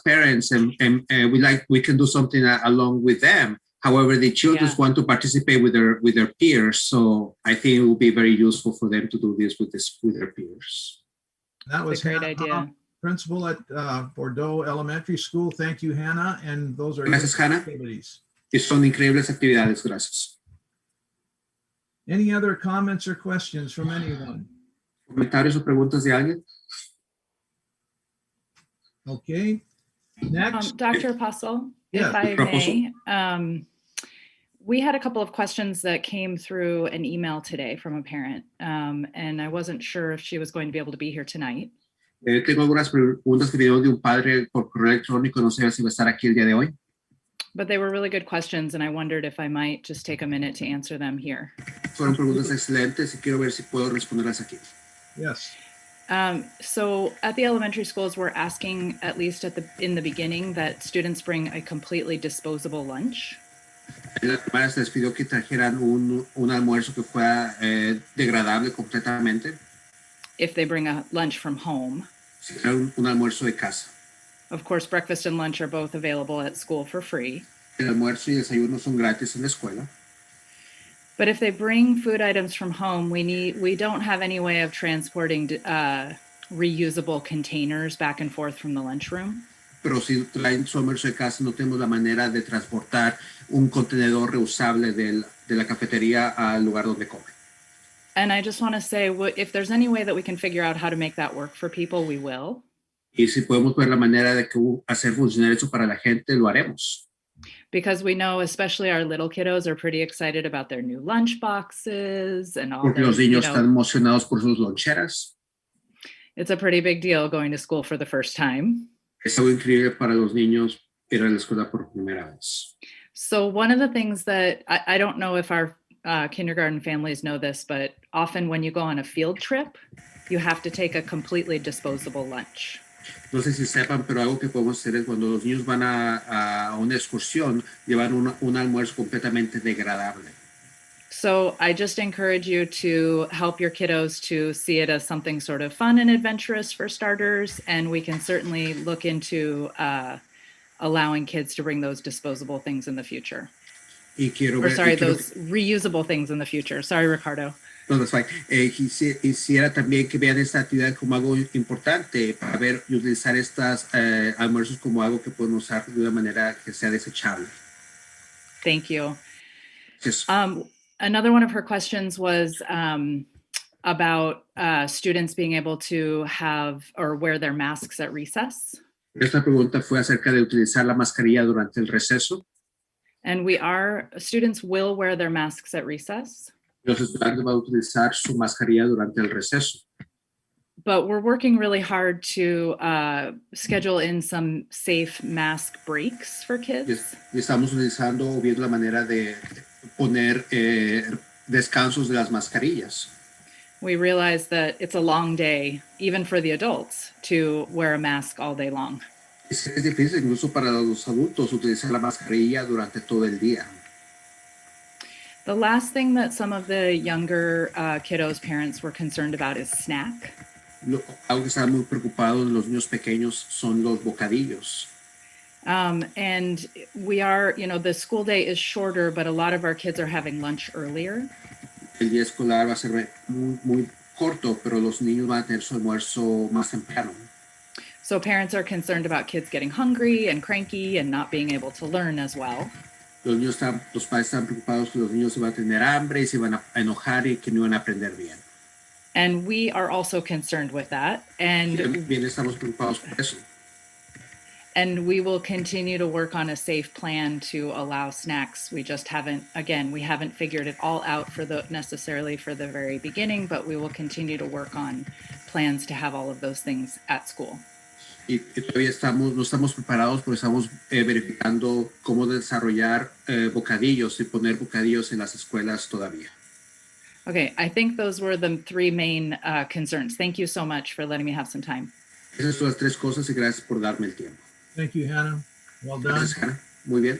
parents, and we can do something along with them. However, the children want to participate with their peers, so I think it will be very useful for them to do this with their peers. That was a great idea. Principal at Bordeaux Elementary School. Thank you, Hannah. And those are Gracias, Hannah. activities. Y son increíbles actividades. Gracias. Any other comments or questions from anyone? ¿Comentarios o preguntas de alguien? Okay. Next. Dr. Apostle, Yes, if I Dr. Apostle. may, we had a couple of questions that came through an email today from a parent, and I wasn't sure if she was going to be able to be here tonight. Tengo algunas preguntas que vinieron de un padre por correo electrónico. No sé si va a estar aquí el día de hoy. But they were really good questions, and I wondered if I might just take a minute to answer them here. Fueron preguntas excelentes y quiero ver si puedo responderlas aquí. Yes. So at the elementary schools, we're asking, at least in the beginning, that students bring a completely disposable lunch. En las primeras les pidió que trajeran un almuerzo que fuera degradable completamente. If they bring a lunch from home. Si traen un almuerzo de casa. Of course, breakfast and lunch are both available at school for free. El almuerzo y el desayuno son gratis en la escuela. But if they bring food items from home, we don't have any way of transporting reusable containers back and forth from the lunchroom. Pero si traen su almuerzo de casa, no tenemos la manera de transportar un contenedor reusable de la cafetería al lugar donde comen. And I just want to say, if there's any way that we can figure out how to make that work for people, we will. Y si podemos ver la manera de hacer funcionar eso para la gente, lo haremos. Because we know, especially our little kiddos are pretty excited about their new lunch boxes and all. Porque los niños están emocionados por sus loncheras. It's a pretty big deal going to school for the first time. Es algo increíble para los niños ir a la escuela por primera vez. So one of the things that I don't know if our kindergarten families know this, but often when you go on a field trip, you have to take a completely disposable lunch. No sé si sepan, pero algo que podemos hacer es cuando los niños van a una excursión, llevar un almuerzo completamente degradable. So I just encourage you to help your kiddos to see it as something sort of fun and adventurous for starters, and we can certainly look into allowing kids to bring those disposable things in the future. Those reusable things in the future. Sorry, Ricardo. No, that's fine. Quisiera también que vean esta actividad como algo importante para ver y utilizar estas almuerzos como algo que pueden usar de una manera que sea desechable. Thank you. Yes. Another one of her questions was about students being able to have or wear their masks at recess. Esta pregunta fue acerca de utilizar la mascarilla durante el receso. And students will wear their masks at recess. Los estudiantes van a utilizar su mascarilla durante el receso. But we're working really hard to schedule in some safe mask breaks for kids. Y estamos utilizando o viendo la manera de poner descansos de las mascarillas. We realize that it's a long day, even for the adults, to wear a mask all day long. Es difícil incluso para los adultos utilizar la mascarilla durante todo el día. The last thing that some of the younger kiddos' parents were concerned about is snack. Algo que están muy preocupados los niños pequeños son los bocadillos. And we are, the school day is shorter, but a lot of our kids are having lunch earlier. El día escolar va a ser muy corto, pero los niños van a tener su almuerzo más temprano. So parents are concerned about kids getting hungry and cranky and not being able to learn as well. Los padres están preocupados que los niños se van a tener hambre y se van a enojar y que no van a aprender bien. And we are also concerned with that. And bien estamos preocupados por eso. And we will continue to work on a safe plan to allow snacks. We just haven't figured it all out necessarily for the very beginning, but we will continue to work on plans to have all of those things at school. y todavía no estamos preparados porque estamos verificando cómo desarrollar bocadillos y poner bocadillos en las escuelas todavía. Okay, I think those were the three main concerns. Thank you so much for letting me have some time. Esas son las tres cosas y gracias por darme el tiempo. Thank you, Hannah. Well done. Gracias, Hannah. Muy bien.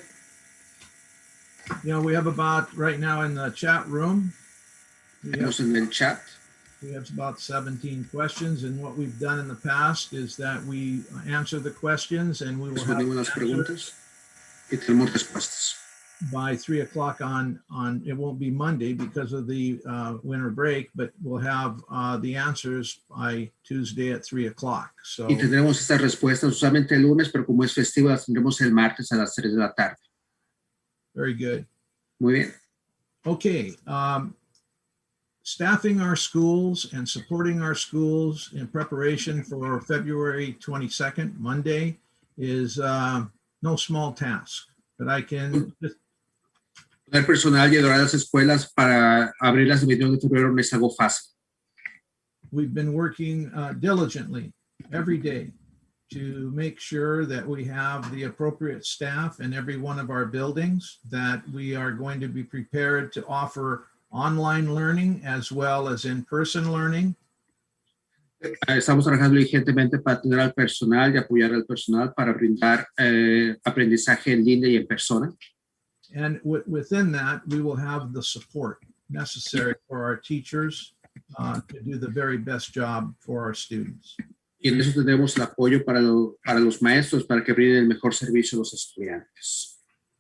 You know, we have about, right now in the chat room, Tenemos en el chat. we have about 17 questions, and what we've done in the past is that we answer the questions and we will have Respondimos las preguntas y tenemos respuestas. by 3 o'clock on it won't be Monday because of the winter break, but we'll have the answers by Tuesday at 3 o'clock. So Y tendremos estas respuestas usualmente el lunes, pero como es festivo, las tendremos el martes a las 3 de la tarde. very good. Muy bien. Okay. Staffing our schools and supporting our schools in preparation for February 22nd, Monday, is no small task, but I can just Poner personal y adorar las escuelas para abrirlas el 21 de febrero no es algo fácil. we've been working diligently every day to make sure that we have the appropriate staff in every one of our buildings, that we are going to be prepared to offer online learning as well as in-person learning. Estamos trabajando diligentemente para tener al personal y apoyar al personal para brindar aprendizaje en línea y en persona. And within that, we will have the support necessary for our teachers to do the very best job for our students. Y en eso tendremos el apoyo para los maestros para que brinden el mejor servicio a los estudiantes.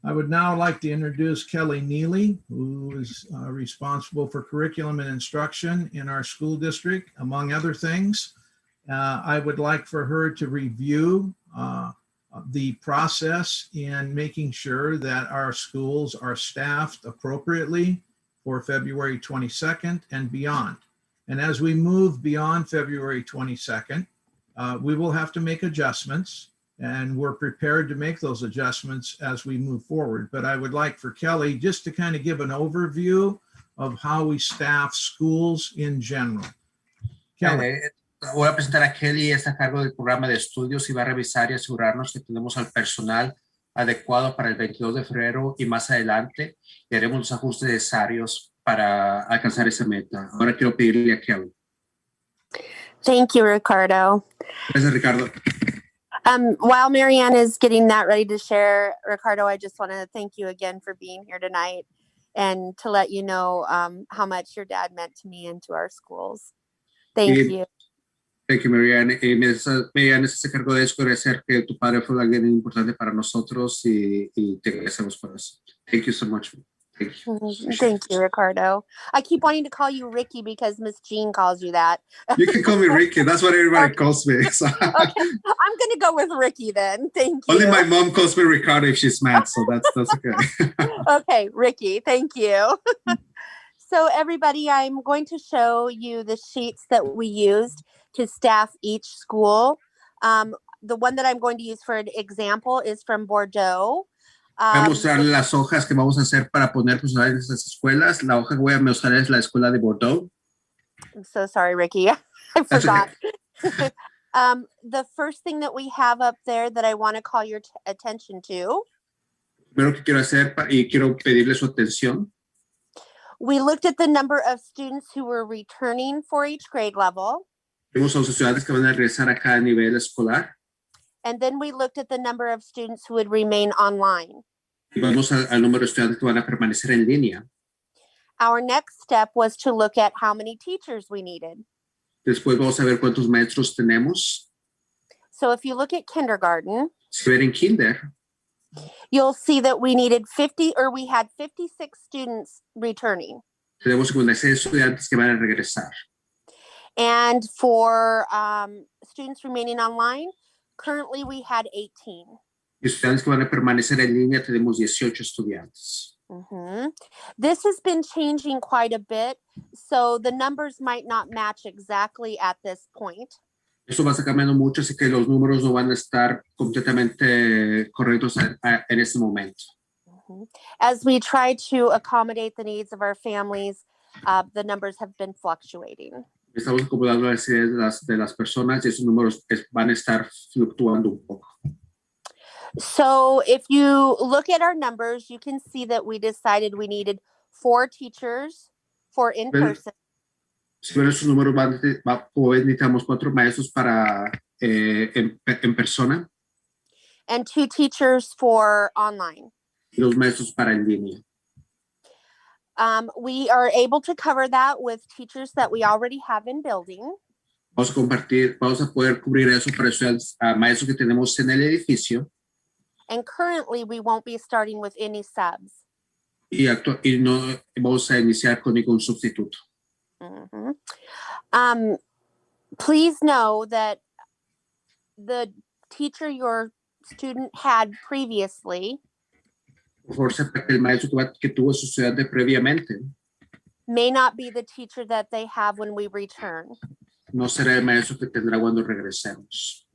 I would now like to introduce Kelly Neely, who is responsible for curriculum and instruction in our school district, among other things. I would like for her to review the process in making sure that our schools are staffed appropriately for February 22nd and beyond. And as we move beyond February 22nd, we will have to make adjustments, and we're prepared to make those adjustments as we move forward. But I would like for Kelly just to kind of give an overview of how we staff schools in general. Kelly. Voy a presentar a Kelly, está a cargo del programa de estudios y va a revisar y asegurarnos que tenemos al personal adecuado para el 22 de febrero y más adelante y haremos los ajustes necesarios para alcanzar esa meta. Ahora quiero pedirle a Kelly. Thank you, Ricardo. Gracias, Ricardo. While Marianne is getting that ready to share, Ricardo, I just want to thank you again for being here tonight and to let you know how much your dad meant to me and to our schools. Thank you. Thank you, Marianne. Marianne se encargó de eso, agradecer que tu padre fue alguien importante para nosotros y te agradecemos por eso. Thank you so much. Thank you. Thank you, Ricardo. I keep wanting to call you Ricky because Miss Jean calls you that. You can call me Ricky. That's what everybody calls me. So. Okay, I'm going to go with Ricky then. Thank you. Only my mom calls me Ricardo if she's mad, so that's okay. Okay, Ricky, thank you. So everybody, I'm going to show you the sheets that we used to staff each school. The one that I'm going to use for an example is from Bordeaux. Voy a mostrar las hojas que vamos a hacer para poner personal en estas escuelas. La hoja que voy a mostrar es la escuela de Bordeaux. I'm so sorry, Ricky. I forgot. Okay. The first thing that we have up there that I want to call your attention to. Primero que quiero hacer y quiero pedirle su atención. We looked at the number of students who were returning for each grade level. Vimos a los estudiantes que van a regresar a cada nivel escolar. And then we looked at the number of students who would remain online. Y vamos al número de estudiantes que van a permanecer en línea. Our next step was to look at how many teachers we needed. Después vamos a ver cuántos maestros tenemos. So if you look at kindergarten, si ven en kinder, you'll see that we had 56 students returning. Tenemos 56 estudiantes que van a regresar. And for students remaining online, currently we had 18. Y estudiantes que van a permanecer en línea tenemos 18 estudiantes. Mm-hmm. This has been changing quite a bit, so the numbers might not match exactly at this point. Esto va a estar cambiando mucho, así que los números no van a estar completamente correctos en este momento. Mm-hmm. As we try to accommodate the needs of our families, the numbers have been fluctuating. Estamos acomodando las ideas de las personas y esos números van a estar fluctuando un poco. So if you look at our numbers, you can see that we decided we needed 4 teachers for in-person. Si ven esos números, necesitamos 4 maestros para en persona And 2 teachers for online. y 2 maestros para en línea. We are able to cover that with teachers that we already have in building. Vamos a poder cubrir eso para estudiantes, maestros que tenemos en el edificio. And currently we won't be starting with any subs. Y no vamos a iniciar con ningún sustituto. Mm-hmm. Please know that the teacher your student had previously Por favor, sepa que el maestro que tuvo su estudiante previamente may not be the teacher that they have when we return. no será el maestro que tendrá cuando regresemos.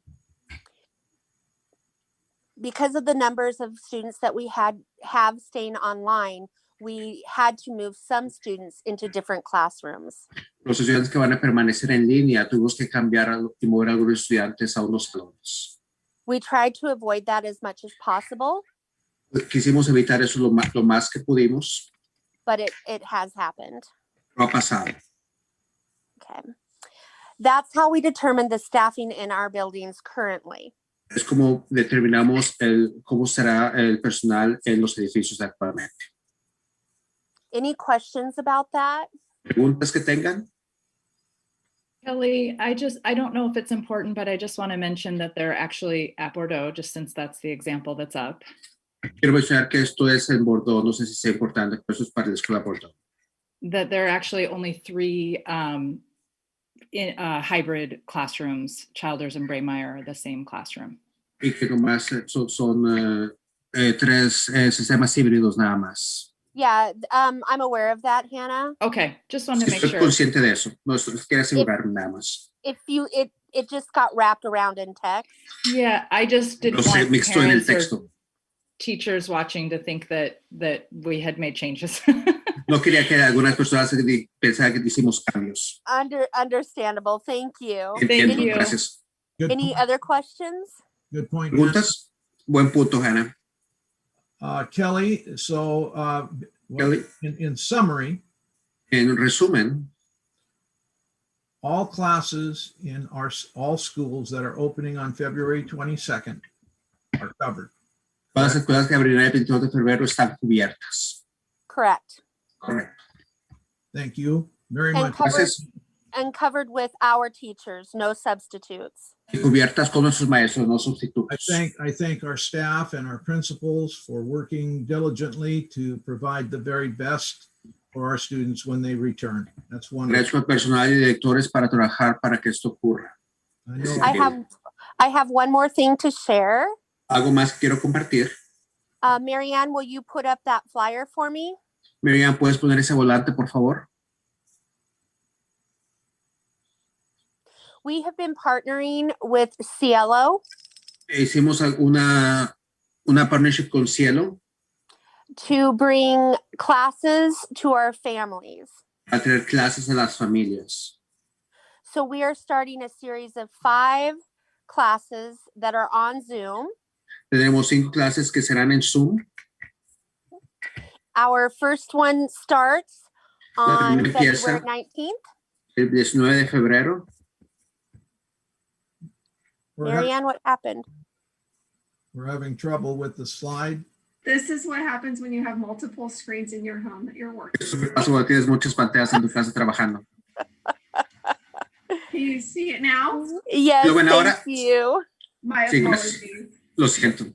Because of the numbers of students that we have staying online, we had to move some students into different classrooms. Los estudiantes que van a permanecer en línea, tuvimos que cambiar y mover a algunos estudiantes a unos salones. We tried to avoid that as much as possible. Quisimos evitar eso lo más que pudimos. But it has happened. No ha pasado. Okay. That's how we determine the staffing in our buildings currently. Es como determinamos cómo será el personal en los edificios actualmente. Any questions about that? ¿Preguntas que tengan? Kelly, I don't know if it's important, but I just want to mention that they're actually at Bordeaux, just since that's the example that's up. Quiero mencionar que esto es en Bordeaux, no sé si sea importante, pero eso es para la escuela Bordeaux. That there are actually only 3 hybrid classrooms. Childers and Braymeyer are the same classroom. Y que nomás son 3 sistemas híbridos nada más. Yeah, I'm aware of that, Hannah. Okay, just wanted to make Estoy sure. consciente de eso, no quiero asegurarme nada más. If it just got wrapped around in text. Yeah, I just didn't No se want mixtó en el parents or texto. teachers watching to think that we had made changes. No quería que algunas personas pensaran que hicimos cambios. Understandable. Thank you. Entiendo, you. gracias. Any other questions? Good point. ¿Preguntas? Buen punto, Hannah. Kelly, so Kelly, in summary, en resumen, all classes in all schools that are opening on February 22nd are covered. todas las escuelas que abrirán el 22 de febrero están cubiertas. Correct. Correcto. Thank you very And much. Gracias. covered with our teachers, no substitutes. Y cubiertas con nuestros maestros, no sustitutos. I thank our staff and our principals for working diligently to provide the very best for our students when they return. That's wonderful. Gracias al personal y directores para trabajar para que esto ocurra. I know I have one more thing to share. Algo más que quiero compartir. Marianne, will you put up that flyer for me? Miriam, ¿puedes poner ese volante, por favor? We have been partnering with Cielo Hicimos una partnership con Cielo to bring classes to our families. a traer clases a las familias. So we are starting a series of 5 classes that are on Zoom. Tenemos 5 clases que serán en Zoom. Our first one starts on primera empieza February 19th. el 19 de febrero. Marianne, what happened? We're having trouble with the slide. This is what happens when you have multiple screens in your home that you're working. Eso pasa cuando tienes muchas pantallas en tu casa trabajando. Can you see it now? Yes, ¿Lo ven ahora? thank you. My Sí, apologies. Lo siento.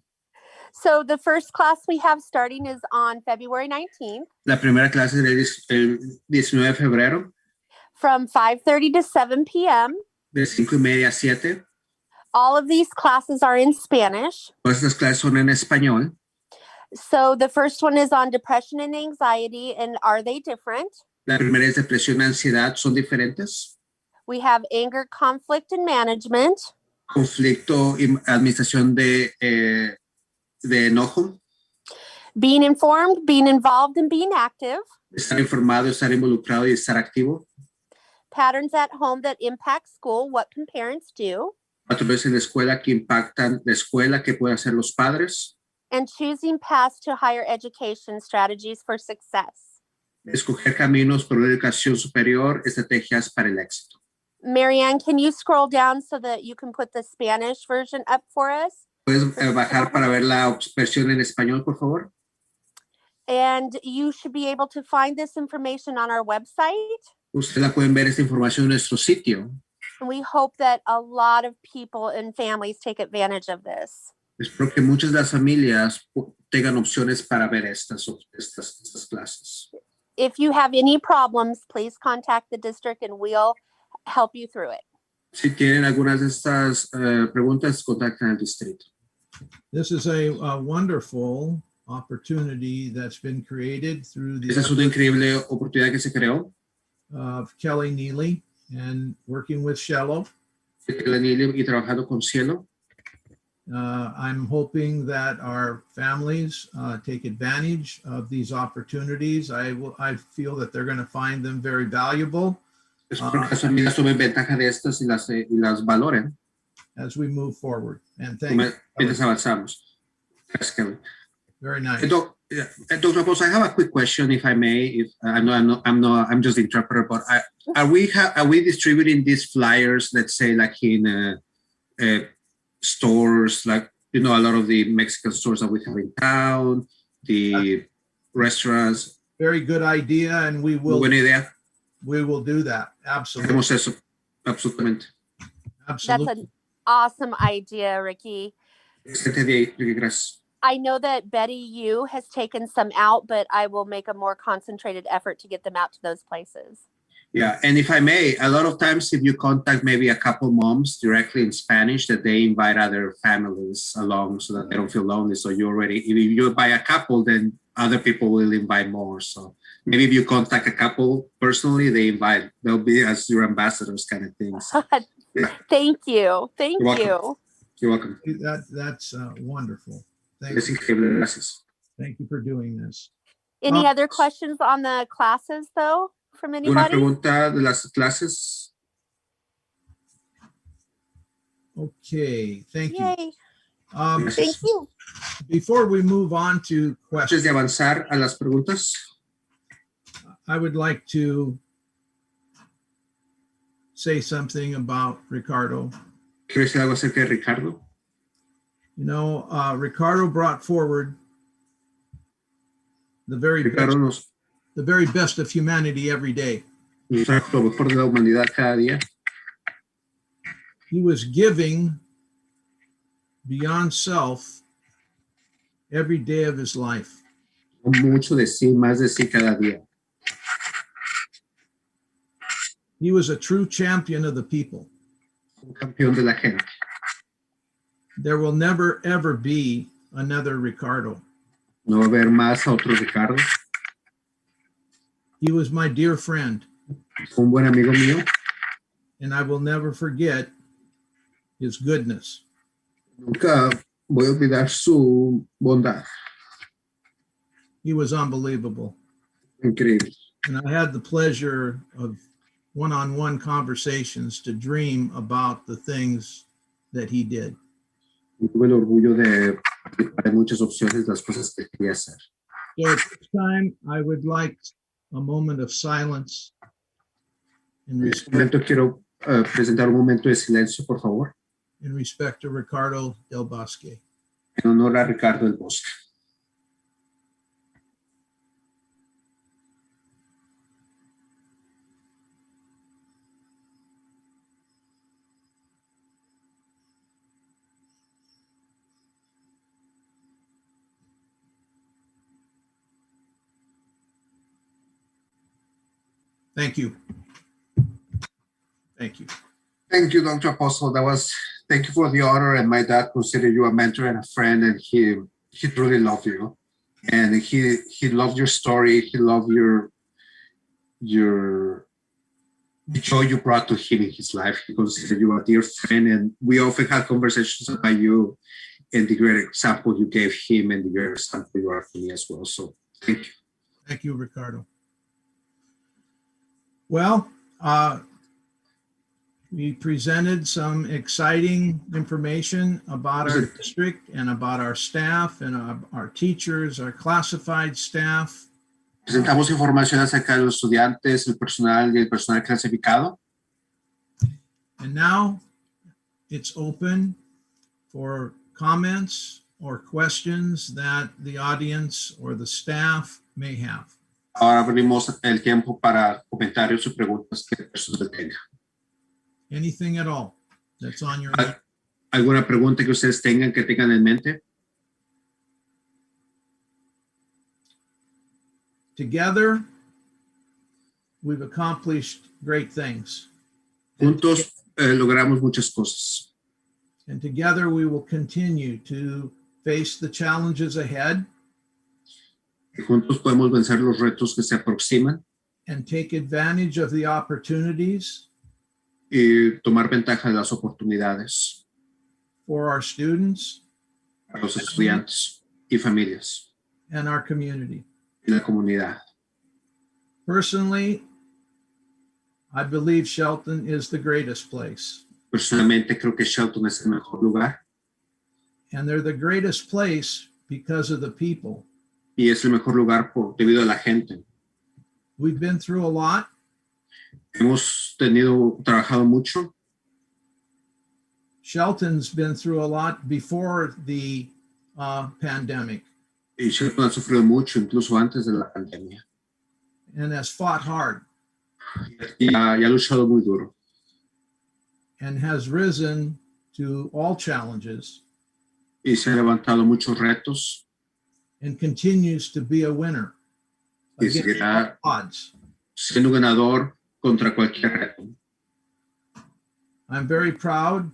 So the first class we have starting is on February 19th La primera clase es el 19 de febrero, from 5:30 to 7 p.m. de 5:30 a 7. All of these classes are in Spanish. Todas estas clases son en español. So the first one is on depression and anxiety, and are they different? La primera es depresión y ansiedad, son diferentes. We have anger, conflict, and management. Conflicto y administración de enojo. Being informed, being involved, and being active. Estar informado, estar involucrado y estar activo. patterns at home that impact school. What can parents do? Patrones en la escuela que impactan la escuela, que pueden hacer los padres. And choosing paths to higher education strategies for success. Escoger caminos para una educación superior, estrategias para el éxito. Marianne, can you scroll down so that you can put the Spanish version up for us? ¿Puedes bajar para ver la versión en español, por favor? And you should be able to find this information on our website. Ustedes la pueden ver esta información en nuestro sitio. And we hope that a lot of people and families take advantage of this. Espero que muchas de las familias tengan opciones para ver estas clases. If you have any problems, please contact the district and we'll help you through it. Si tienen algunas de estas preguntas, contacten al distrito. This is a wonderful opportunity that's been created through the Esa es una increíble oportunidad que se creó. Of Kelly Neely and working with Shello. Kelly Neely y trabajando con Cielo. I'm hoping that our families take advantage of these opportunities. I feel that they're going to find them very valuable. Espero que las familias tomen ventaja de estas y las valoren. As we move forward. And thank you. Mientras avanzamos. Gracias, Kelly. Very nice. Dr. Post, I have a quick question, if I may. If I'm just the interpreter, but are we distributing these flyers, let's say, like in stores, like a lot of the Mexican stores that we have in town, the restaurants? Very good idea, and we will. Buena idea. We will do that. Absolutely. Hacemos eso. Absolutamente. Absolutely. That's an awesome idea, Ricky. Gracias. I know that Betty Yu has taken some out, but I will make a more concentrated effort to get them out to those places. Yeah, and if I may, a lot of times if you contact maybe a couple moms directly in Spanish, that they invite other families along so that they don't feel lonely. So if you buy a couple, then other people will invite more. So maybe if you contact a couple personally, they'll be as your ambassadors kind of things. Yeah. Thank you. Thank you. You're welcome. That's wonderful. Thank you for doing this. Any other questions on the classes, though, from anybody? ¿Una pregunta de las clases? Okay, thank you. Yay. Thank you. Before we move on to questions, Antes de avanzar a las preguntas, I would like to say something about Ricardo. ¿Quiero decir algo acerca de Ricardo? Ricardo brought forward the very best of humanity every day. Lo mejor de la humanidad cada día. He was giving beyond self every day of his life. Mucho de sí, más de sí cada día. He was a true champion of the people. Un campeón de la gente. There will never, ever be another Ricardo. No va a haber más a otro Ricardo. He was my dear friend. Un buen amigo mío. And I will never forget his goodness. Nunca voy a olvidar su bondad. He was unbelievable. Increíble. And I had the pleasure of one-on-one conversations to dream about the things that he did. Tuve el orgullo de muchas opciones, las cosas que quería hacer. So at this time, I would like a moment of silence. En este momento quiero presentar un momento de silencio, por favor. In respect to Ricardo del Bosque. En honor a Ricardo del Bosque. Thank you. Thank you. Thank you, Dr. Apostle. Thank you for the honor, and my dad considered you a mentor and a friend, and he truly loved you. And he loved your story. He loved the joy you brought to him in his life. He considered you a dear friend, and we often had conversations about you and the great example you gave him and the great example you are for me as well. So thank you. Thank you, Ricardo. Well, We presented some exciting information about our district and about our staff and our teachers, our classified staff. Presentamos información acerca de los estudiantes, el personal y el personal clasificado. And now it's open for comments or questions that the audience or the staff may have. Ahora abrimos el tiempo para comentarios y preguntas que el personal tenga. Anything at all that's on your mind. ¿Alguna pregunta que ustedes tengan en mente? Together, we've accomplished great things. Juntos logramos muchas cosas. And together we will continue to face the challenges ahead. Y juntos podemos vencer los retos que se aproximan. And take advantage of the opportunities. Y tomar ventaja de las oportunidades. For our students. Para los estudiantes y familias. And our community. Y la comunidad. Personally, I believe Shelton is the greatest place. Personalmente creo que Shelton es el mejor lugar. And they're the greatest place because of the people. Y es el mejor lugar debido a la gente. We've been through a lot. Hemos trabajado mucho. Shelton's been through a lot before the pandemic. Y Shelton ha sufrido mucho, incluso antes de la pandemia. And has fought hard. Y ha luchado muy duro. And has risen to all challenges. Y se ha levantado muchos retos. And continues to be a winner. Y seguirá odds. Siendo ganador contra cualquier reto. I'm very proud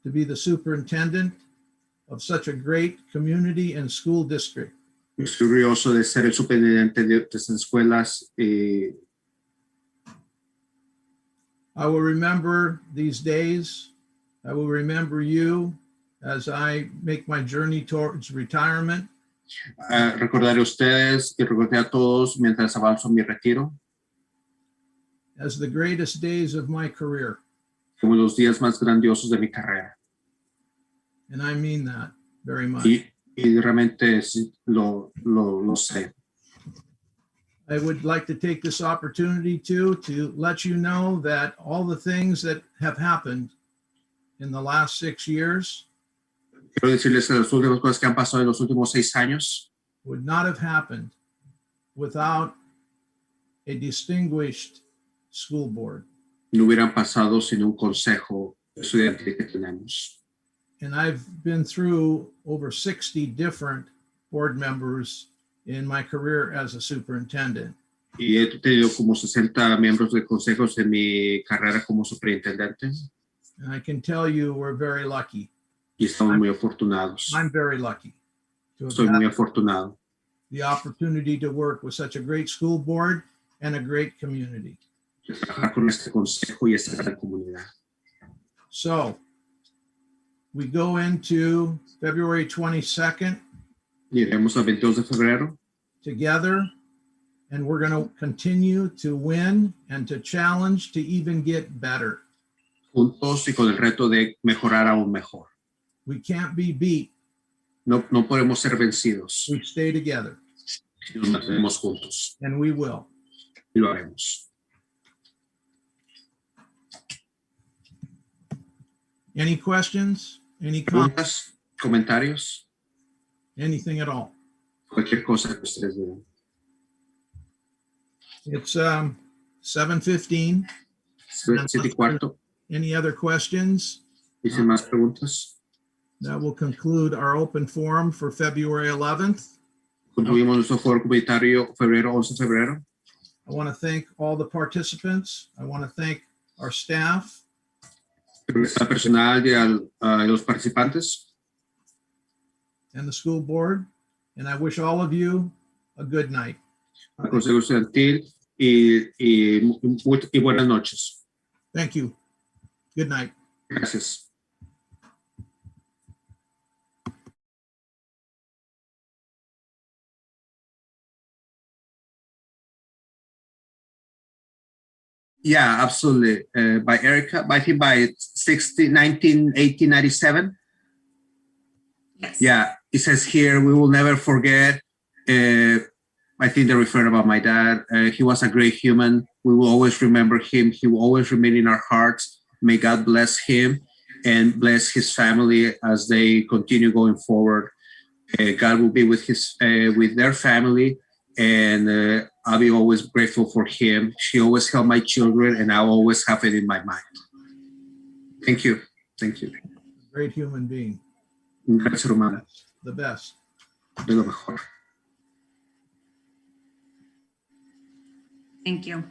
to be the superintendent of such a great community and school district. Estoy orgulloso de ser el superintendente de estas escuelas. I will remember these days. I will remember you as I make my journey towards retirement. Recordaré a ustedes y recordaré a todos mientras avanzo mi retiro. As the greatest days of my career. Como los días más grandiosos de mi carrera. And I mean that very much. Y realmente lo sé. I would like to take this opportunity to let you know that all the things that have happened in the last 6 years Quiero decirles que las últimas cosas que han pasado en los últimos 6 años would not have happened without a distinguished school board. No hubieran pasado sin un consejo estudiantil que tenemos. And I've been through over 60 different board members in my career as a superintendent. Y he tenido como 60 miembros de consejos en mi carrera como superintendente. And I can tell you we're very lucky. Y estamos muy afortunados. I'm very lucky. Estoy muy afortunado. The opportunity to work with such a great school board and a great community. Trabajar con este consejo y esta gran comunidad. So, we go into February 22nd. Iremos al 22 de febrero. Together, and we're going to continue to win and to challenge to even get better. Juntos y con el reto de mejorar aún mejor. We can't be beat. No podemos ser vencidos. We stay together. Si nos mantenemos juntos. And we will. Y lo haremos. Any questions? Any comments? Comentarios? Anything at all? Cualquier cosa que ustedes digan. It's 7:15. 7:15. Any other questions? ¿Dicen más preguntas? That will conclude our open forum for February 11th. Concluimos nuestro foro comunitario febrero 11 de febrero. I want to thank all the participants. I want to thank our staff. Al personal y a los participantes. And the school board. And I wish all of you a good night. Al Consejo Estudiantil y buenas noches. Thank you. Good night. Gracias. Yeah, absolutely. By Erica, I think by 1897. Yes. Yeah, it says here, we will never forget. I think they refer about my dad. He was a great human. We will always remember him. He will always remain in our hearts. May God bless him and bless his family as they continue going forward. God will be with their family, and I'll be always grateful for him. She always helped my children, and I'll always have it in my mind. Thank you. Thank you. Great human being. Un gran ser humano. The best. De lo mejor. Thank you.